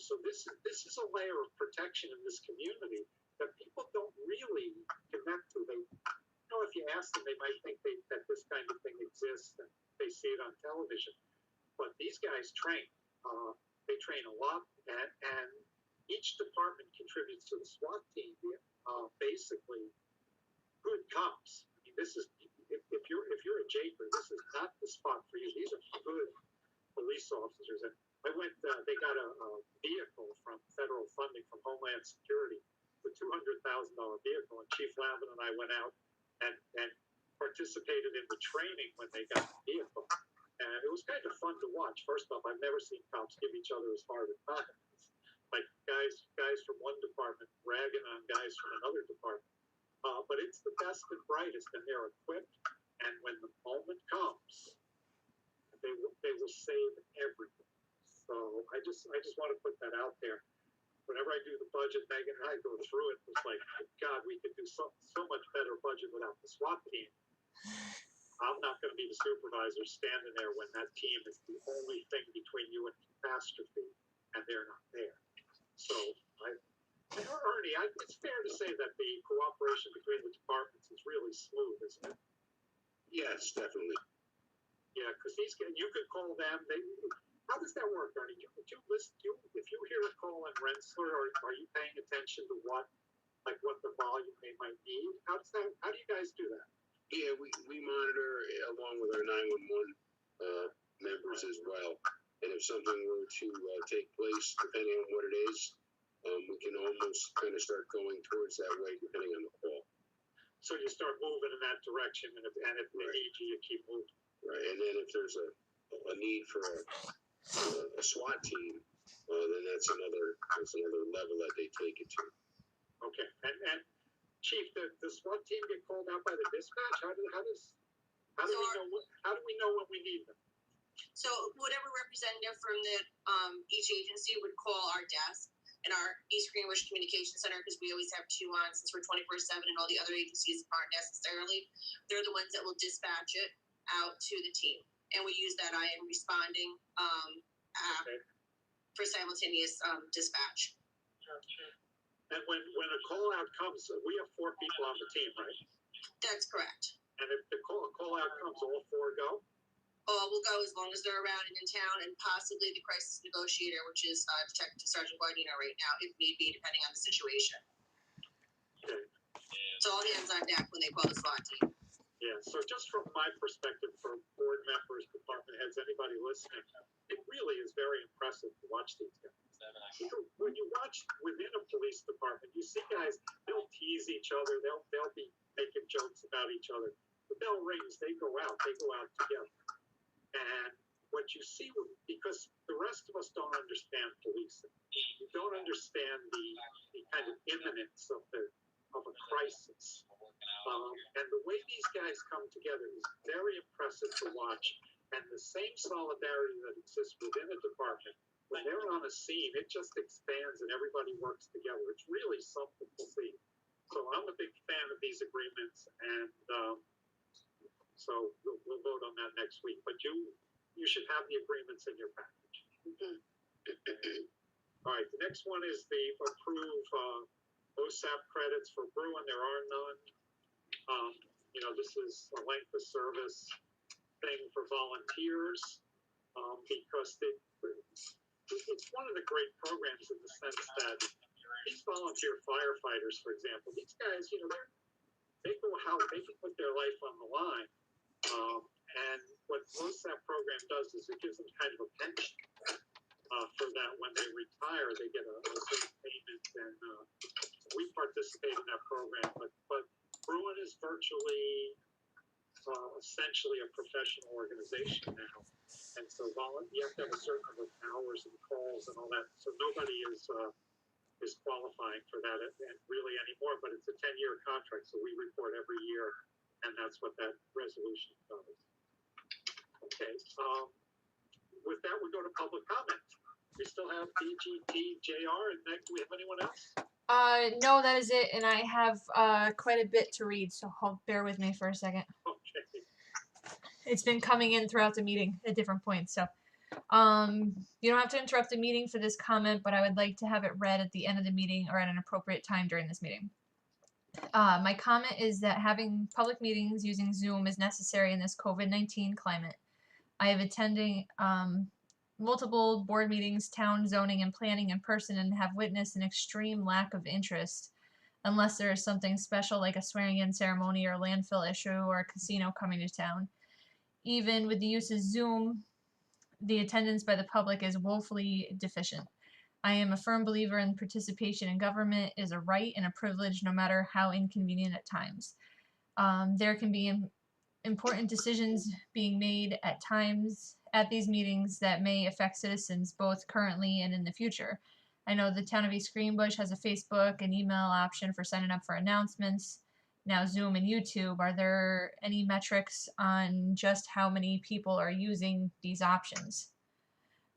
So this is a layer of protection in this community that people don't really connect to. If you ask them, they might think that this kind of thing exists and they see it on television. But these guys train. They train a lot, and each department contributes to the SWAT team. Basically, good cops. I mean, this is if you're a Japer, this is not the spot for you. These are good police officers. And I went. They got a vehicle from federal funding from Homeland Security, the $200,000 vehicle, and Chief Lavin and I went out and participated in the training when they got the vehicle. And it was kind of fun to watch. First off, I've never seen cops give each other as hard a time. Like guys from one department ragging on guys from another department. But it's the best and brightest, and they're equipped. And when the moment comes, they will save everything. So I just want to put that out there. Whenever I do the budget, Megan and I go through it. It's like, God, we could do so much better budget without the SWAT team. I'm not going to be the supervisor standing there when that team is the only thing between you and catastrophe, and they're not there. So, Ernie, it's fair to say that the cooperation between the departments is really smooth, isn't it? Yes, definitely. Yeah, because you could call them. How does that work, Ernie? If you hear a call in Rensselaer, are you paying attention to what the volume they might need? How do you guys do that? Yeah, we monitor along with our 911 members as well. And if something were to take place, depending on what it is, we can almost kind of start going towards that way, depending on the call. So you start moving in that direction, and if they need you, you keep moving. Right, and then if there's a need for a SWAT team, then that's another level that they take it to. Okay, and Chief, the SWAT team get called out by the dispatch? How do we know when we need them? So whatever representative from the each agency would call our desk and our East Greenwich Communication Center, because we always have two on since we're 24/7 and all the other agencies aren't necessarily. They're the ones that will dispatch it out to the team, and we use that I am responding app for simultaneous dispatch. And when a call out comes, we have 4 people on the team, right? That's correct. And if the call out comes, all 4 go? All will go as long as they're around and in town, and possibly the crisis negotiator, which is Detective Sergeant Guardino right now, if need be, depending on the situation. Okay. So all hands on deck when they call the SWAT team. Yeah, so just from my perspective, for board members, department heads, anybody listening, it really is very impressive to watch these guys. When you watch within a police department, you see guys, they'll tease each other, they'll be making jokes about each other. The bell rings, they go out together. And what you see, because the rest of us don't understand policing, you don't understand the kind of imminence of a crisis. And the way these guys come together is very impressive to watch. And the same solidarity that exists within a department, when they're on a scene, it just expands and everybody works together. It's really something to see. So I'm a big fan of these agreements, and so we'll vote on that next week. But you should have the agreements in your package. All right, the next one is the approve OSAP credits for Bruin. There are none. This is a length of service thing for volunteers because it's one of the great programs in the sense that these volunteer firefighters, for example, these guys, they can put their life on the line. And what OSAP program does is it gives them kind of a pension for that. When they retire, they get a certain payment, and we participate in that program. But Bruin is virtually, essentially a professional organization now, and so you have to have a certain number of hours and calls and all that. So nobody is qualifying for that really anymore. But it's a 10-year contract, so we report every year, and that's what that resolution does. Okay. With that, we go to public comment. We still have BGT, JR, and Meg. Do we have anyone else? No, that is it, and I have quite a bit to read, so bear with me for a second. Okay. It's been coming in throughout the meeting at different points, so you don't have to interrupt the meeting for this comment, but I would like to have it read at the end of the meeting or at an appropriate time during this meeting. My comment is that having public meetings using Zoom is necessary in this COVID-19 climate. I have attending multiple board meetings, town zoning and planning in person, and have witnessed an extreme lack of interest unless there is something special like a swearing-in ceremony or a landfill issue or a casino coming to town. Even with the use of Zoom, the attendance by the public is woefully deficient. I am a firm believer in participation in government is a right and a privilege, no matter how inconvenient at times. There can be important decisions being made at times at these meetings that may affect citizens both currently and in the future. I know the town of East Greenbush has a Facebook and email option for signing up for announcements. Now Zoom and YouTube, are there any metrics on just how many people are using these options?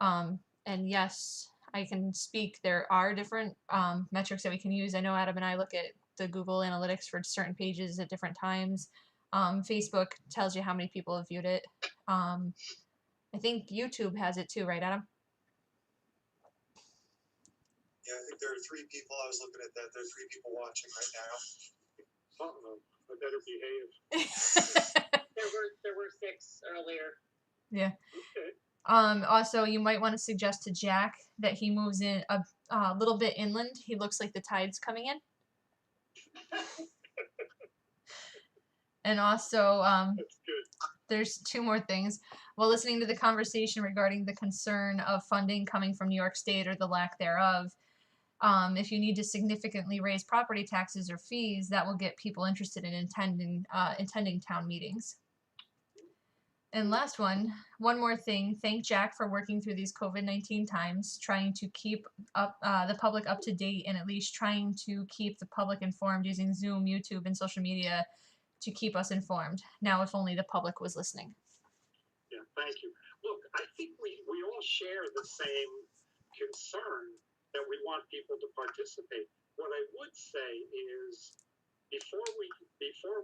And yes, I can speak. There are different metrics that we can use. I know Adam and I look at the Google Analytics for certain pages at different times. Facebook tells you how many people have viewed it. I think YouTube has it too, right, Adam? Yeah, I think there are 3 people. I was looking at that. There are 3 people watching right now. Uh-oh, I better behave. There were 6 earlier. Yeah. Okay. Also, you might want to suggest to Jack that he moves in a little bit inland. He looks like the tide's coming in. And also, That's good. there's 2 more things. While listening to the conversation regarding the concern of funding coming from New York State or the lack thereof, if you need to significantly raise property taxes or fees, that will get people interested in attending town meetings. And last one more thing. Thank Jack for working through these COVID-19 times, trying to keep up the public up to date, and at least trying to keep the public informed using Zoom, YouTube, and social media to keep us informed. Now, if only the public was listening. Yeah, thank you. Look, I think we all share the same concern that we want people to participate. What I would say is, before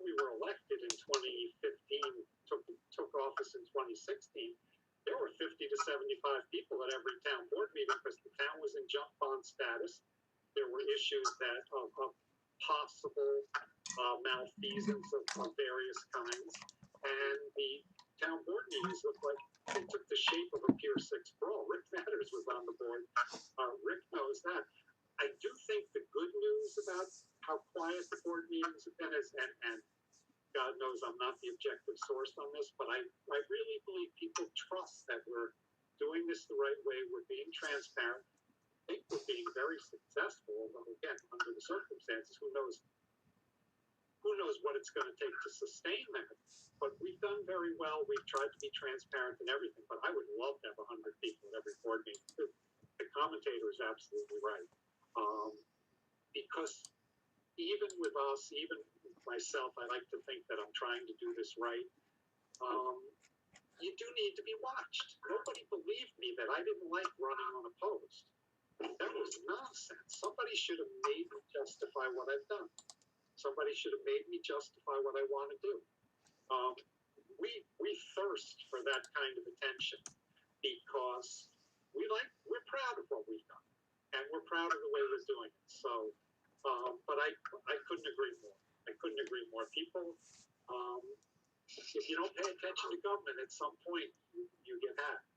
we were elected in 2015, took office in 2016, there were 50 to 75 people at every town board meeting because the town was in junk bond status. There were issues of possible malfeasance of various kinds, and the town board meetings looked like they took the shape of a Pier 6 brawl. Rick Matters was on the board. Rick knows that. I do think the good news about how quiet the board meetings have been is, and God knows I'm not the objective source on this, but I really believe people trust that we're doing this the right way. We're being transparent. I think we're being very successful. Although again, under the circumstances, who knows what it's going to take to sustain that. But we've done very well. We've tried to be transparent in everything. But I would love to have 100 people at every board meeting. The commentator is absolutely right. Because even with us, even myself, I like to think that I'm trying to do this right. You do need to be watched. Nobody believed me that I didn't like running unopposed. That was nonsense. Somebody should have made me justify what I've done. Somebody should have made me justify what I want to do. We thirst for that kind of attention because we're proud of what we've done, and we're proud of the way we're doing it. So, but I couldn't agree more. I couldn't agree more. People, if you don't pay attention to government, at some point you get hacked.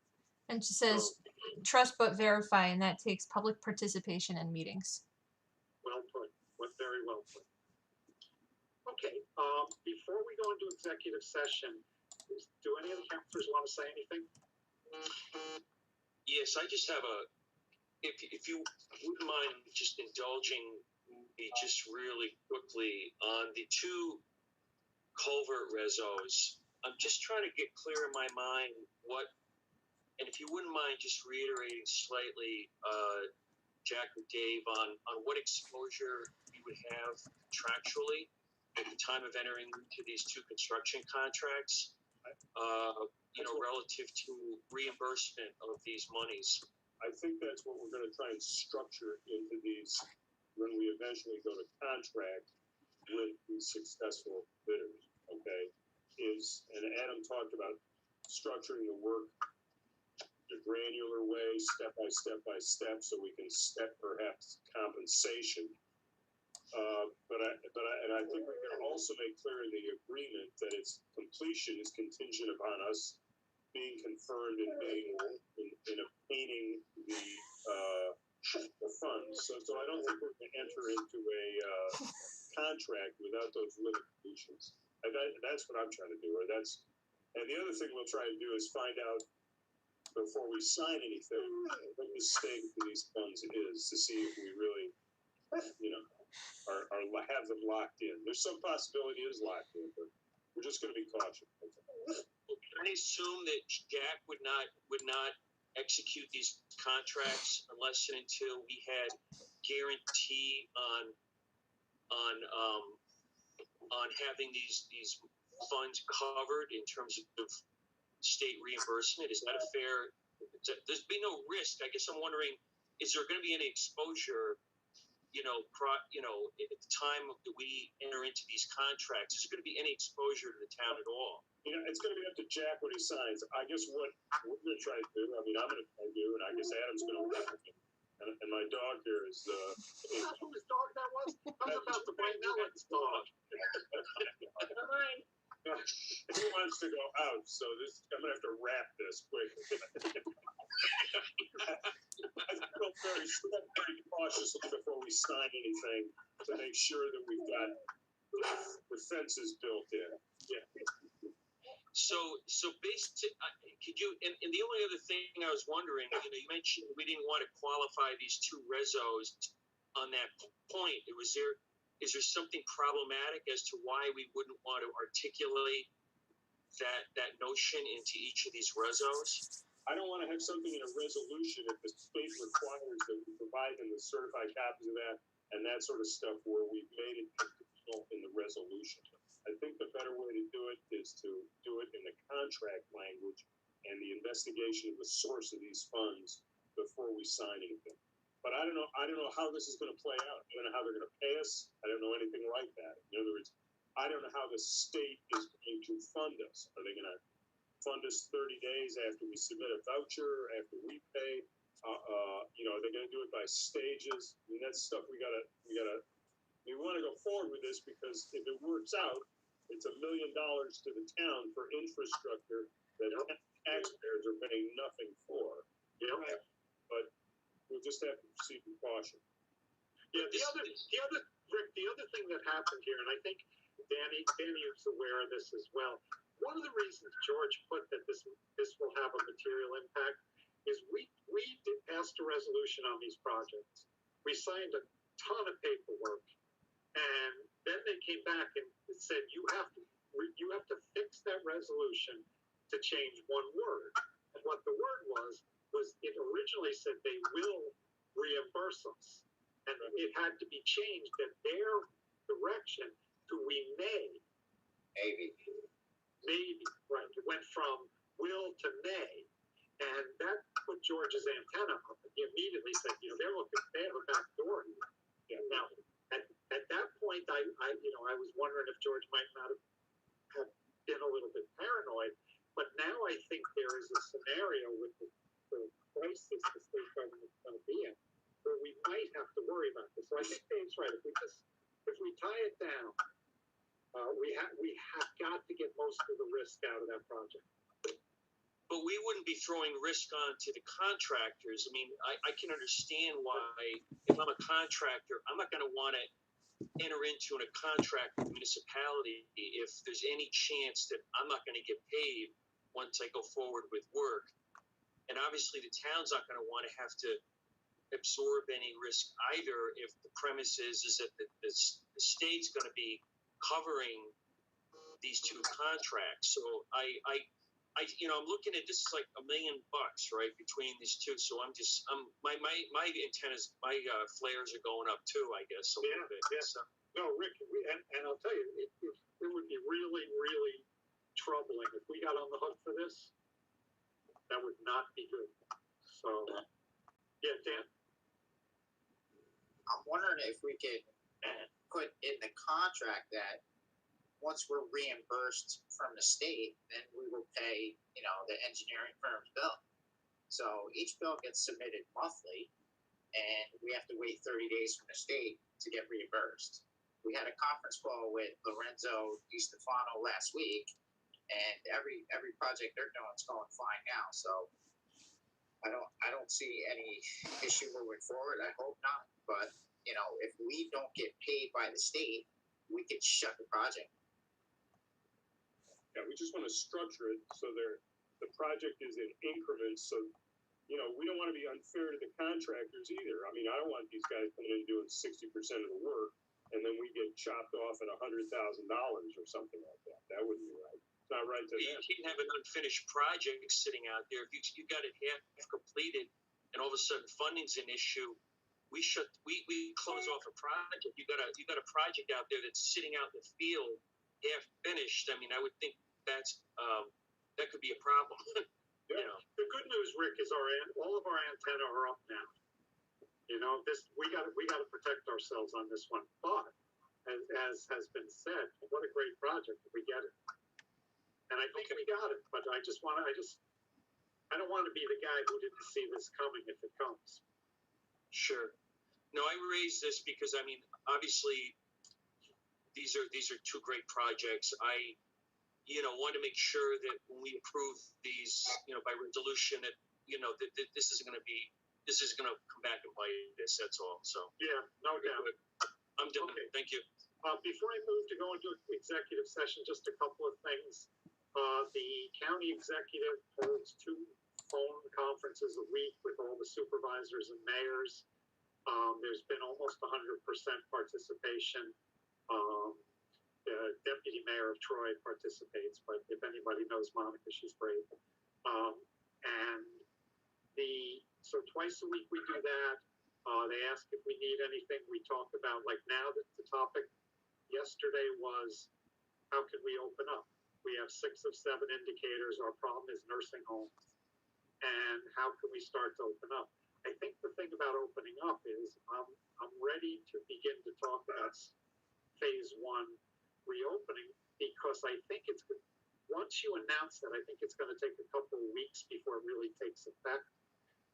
And she says, trust but verify, and that takes public participation in meetings. Well put. Very well put. Okay, before we go into executive session, do any of the councilors want to say anything? Yes, I just have if you wouldn't mind just indulging me just really quickly on the two culvert resos. I'm just trying to get clear in my mind and if you wouldn't mind just reiterating slightly, Jack or Dave, on what exposure you would have contractually at the time of entering into these two construction contracts, relative to reimbursement of these monies. I think that's what we're going to try and structure into these when we eventually go to contract with the successful bidders. Okay, and Adam talked about structuring the work the granular way, step by step, so we can step perhaps compensation. But I think we can also make clear in the agreement that its completion is contingent upon us being confirmed and being in obtaining the funds. So I don't think we're going to enter into a contract without those living conditions. That's what I'm trying to do. And the other thing we'll try to do is find out before we sign anything what the state of these funds is, to see if we really, have them locked in. There's some possibility it is locked in, but we're just going to be cautious. Can I assume that Jack would not execute these contracts unless and until we had guarantee on having these funds covered in terms of state reimbursement? Is that a fair? There's been no risk. I guess I'm wondering, is there going to be any exposure? At the time that we enter into these contracts, is there going to be any exposure to the town at all? It's going to be up to Jack when he signs. I guess what we're going to try to do, I'm going to try to do, and I guess Adam's going to work with him. And my dog here is Whose dog that was? I'm about to bring Ellen's dog. Mine. He wants to go out, so I'm going to have to wrap this quick. I feel very cautiously before we sign anything to make sure that we've got the fences built in. Yeah. So basically, could you? And the only other thing I was wondering, you mentioned we didn't want to qualify these two resos on that point. Is there something problematic as to why we wouldn't want to articulate that notion into each of these resos? I don't want to have something in a resolution if the state requires that we provide them with certified copies of that and that sort of stuff where we've made it conditional in the resolution. I think the better way to do it is to do it in the contract language and the investigation of the source of these funds before we sign anything. But I don't know how this is going to play out. I don't know how they're going to pay us. I don't know anything like that. In other words, I don't know how the state is going to fund us. Are they going to fund us 30 days after we submit a voucher, after we pay? Are they going to do it by stages? I mean, that's stuff we want to go forward with this because if it works out, it's $1 million to the town for infrastructure that taxpayers are paying nothing for. Yeah. But we'll just have to proceed with caution. Yeah, the other thing that happened here, and I think Danny is aware of this as well. One of the reasons George put that this will have a material impact is we passed a resolution on these projects. We signed a ton of paperwork, and then they came back and said you have to fix that resolution to change one word. And what the word was it originally said they will reimburse us, and it had to be changed at their direction to we may. Maybe, right. It went from will to may. And that put George's antenna up. And he immediately said, they have a back door here. Yeah. Now, at that point, I was wondering if George might not have been a little bit paranoid. But now I think there is a scenario with the crisis the state government's going to be in where we might have to worry about this. So I think Dave's right. If we tie it down, we have got to get most of the risk out of that project. But we wouldn't be throwing risk on to the contractors. I mean, I can understand why, if I'm a contractor, I'm not going to want to enter into a contract with a municipality if there's any chance that I'm not going to get paid once I go forward with work. And obviously the town's not going to want to have to absorb any risk either if the premise is that the state's going to be covering these two contracts. So I'm looking at this is like $1 million, right, between these two. So my antennas, my flares are going up too, I guess, a little bit. Yeah. So. No, Rick, and I'll tell you, it would be really, really troubling if we got on the hook for this. That would not be good. So, yeah, Dan. I'm wondering if we could put in the contract that once we're reimbursed from the state, then we will pay, the engineering firm's bill. So each bill gets submitted monthly, and we have to wait 30 days from the state to get reimbursed. We had a conference call with Lorenzo DiStefano last week, and every project they're doing is going fine now. So I don't see any issue moving forward. I hope not. But if we don't get paid by the state, we could shut the project. Yeah, we just want to structure it so the project is in increments. So we don't want to be unfair to the contractors either. I mean, I don't want these guys coming in and doing 60% of the work, and then we get chopped off at $100,000 or something like that. That wouldn't be right. It's not right to them. You can't have an unfinished project sitting out there. If you got it half completed, and all of a sudden funding's an issue, we close off a project. You got a project out there that's sitting out in the field, half finished. I mean, I would think that could be a problem. Yeah. The good news, Rick, is all of our antenna are up now. We got to protect ourselves on this one. But as has been said, what a great project if we get it. And I think we got it. But I don't want to be the guy who didn't see this coming if it comes. Sure. No, I raised this because obviously these are two great projects. I want to make sure that when we approve these, by resolution, that that this isn't going to come back and bite us. That's all. So yeah, no doubt. I'm done. Okay. Thank you. Before I move to go into executive session, just a couple of things. The county executive holds 2 phone conferences a week with all the supervisors and mayors. There's been almost 100% participation. Deputy Mayor of Troy participates, but if anybody knows Monica, she's great. And so twice a week we do that. They ask if we need anything. We talk about, like now that the topic yesterday was, how can we open up? We have 6 of 7 indicators. Our problem is nursing homes. And how can we start to open up? I think the thing about opening up is I'm ready to begin to talk about phase 1 reopening, because I think it's, once you announce that, I think it's going to take a couple of weeks before it really takes effect.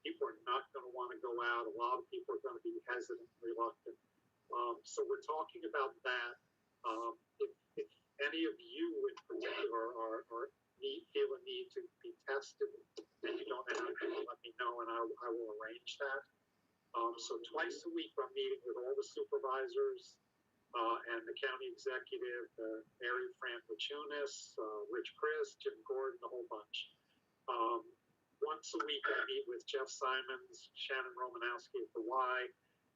People are not going to want to go out. A lot of people are going to be hesitant, reluctant. So we're talking about that. If any of you in particular feel a need to be tested and you don't know how to, let me know and I will arrange that. So twice a week I'm meeting with all the supervisors and the county executive, Mary Fran Lachunas, Rich Chris, Jim Gordon, the whole bunch. Once a week I meet with Jeff Simons, Shannon Romanowski at the Y,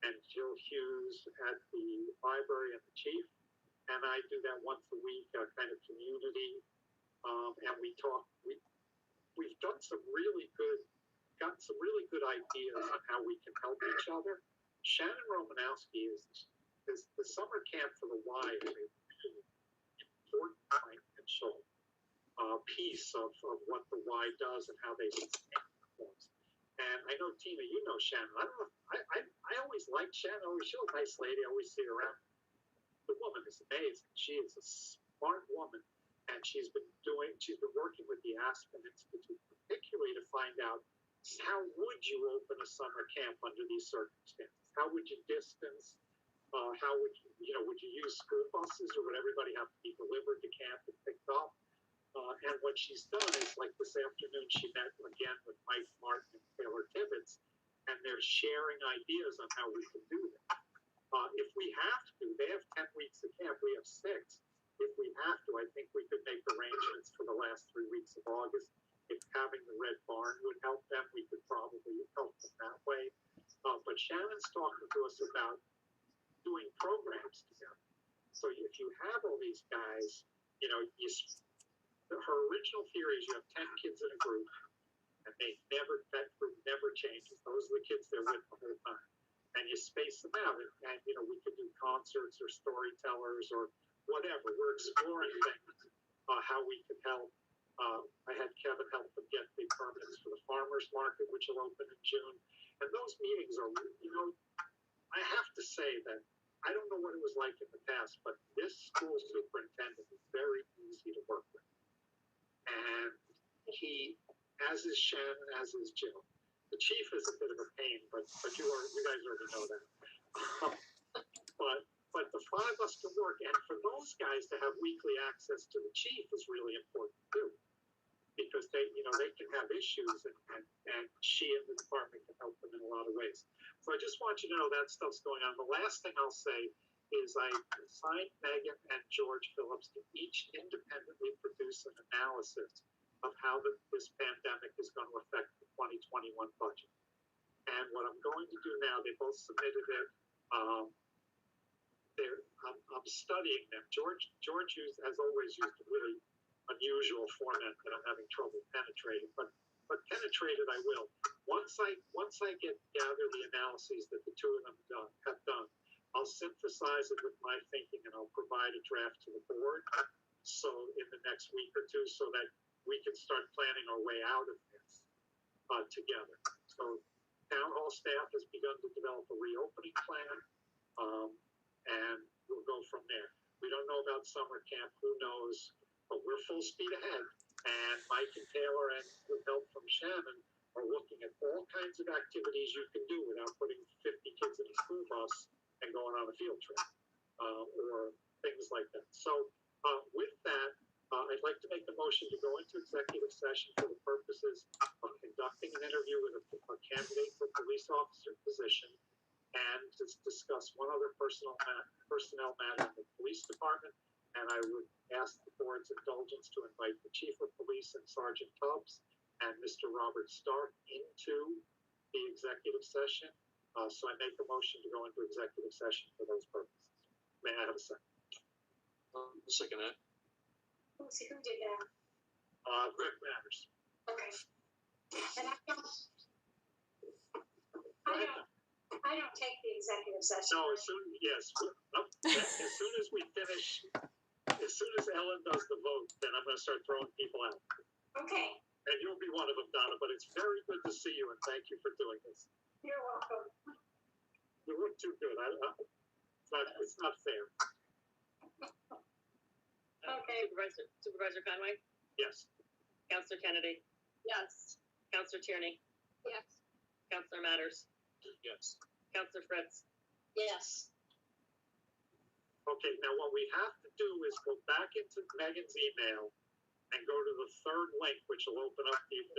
and Jill Hughes at the library and the chief. And I do that once a week, kind of community. And we talk, we've done some really good, gotten some really good ideas on how we can help each other. Shannon Romanowski is the summer camp for the Y is an important financial piece of what the Y does and how they performs. And I know, Tina, you know Shannon. I don't know. I always liked Shannon. She's a nice lady. I always see her around. The woman is amazing. She is a smart woman, and she's been working with the Aspen Institute, particularly to find out how would you open a summer camp under these circumstances? How would you distance? How would would you use school buses, or would everybody have to be delivered to camp and picked up? And what she's done is, like this afternoon, she met again with Mike Martin and Taylor Tibbetts, and they're sharing ideas on how we can do that. If we have to, they have 10 weeks of camp, we have 6. If we have to, I think we could make arrangements for the last 3 weeks of August. If having the Red Barn would help them, we could probably help them that way. But Shannon's talking to us about doing programs together. So if you have all these guys, her original theory is you have 10 kids in a group, and that group never changes. Those are the kids they're with the whole time. And you space them out, and we could do concerts or storytellers or whatever. We're exploring things, how we can help. I had Kevin help them get the permits for the farmers market, which will open in June. And those meetings are, I have to say that I don't know what it was like in the past, but this school superintendent is very easy to work with. And he, as is Shannon, as is Jill. The chief is a bit of a pain, but you guys already know that. But the 5 of us can work, and for those guys to have weekly access to the chief is really important too, because they can have issues, and she and the department can help them in a lot of ways. So I just want you to know that stuff's going on. The last thing I'll say is I assigned Megan and George Phillips to each independently produce an analysis of how this pandemic is going to affect the 2021 budget. And what I'm going to do now, they both submitted it. I'm studying them. George has always used a really unusual format that I'm having trouble penetrating, but penetrate it I will. Once I gather the analyses that the 2 of them have done, I'll synthesize it with my thinking, and I'll provide a draft to the board. So in the next week or 2, so that we can start planning our way out of this together. So town hall staff has begun to develop a reopening plan, and we'll go from there. We don't know about summer camp, who knows, but we're full speed ahead. And Mike and Taylor, and with help from Shannon, are looking at all kinds of activities you can do without putting 50 kids in a school bus and going on a field trip, or things like that. So with that, I'd like to make the motion to go into executive session for the purposes of conducting an interview with a candidate for police officer position, and to discuss one other personnel matter in the police department. And I would ask the board's indulgence to invite the chief of police and Sergeant Tubbs and Mr. Robert Stark into the executive session. So I make a motion to go into executive session for those purposes. May I have a second? Second that. Who did that? Greg Matters. Okay. And I don't take the executive session. No, as soon as we finish, as soon as Ellen does the vote, then I'm gonna start throwing people out. Okay, And you'll be one of them, Donna, but it's very good to see you and thank you for doing this. you're welcome. You look too good. It's not fair. Okay. Supervisor Conway, Yes. Counselor Kennedy, Yes. Counselor Tierney, Yes. Counselor Matters, Yes. Counselor Fritz. Yes. Okay, now what we have to do is go back into Megan's email and go to the third link, which will open up the executive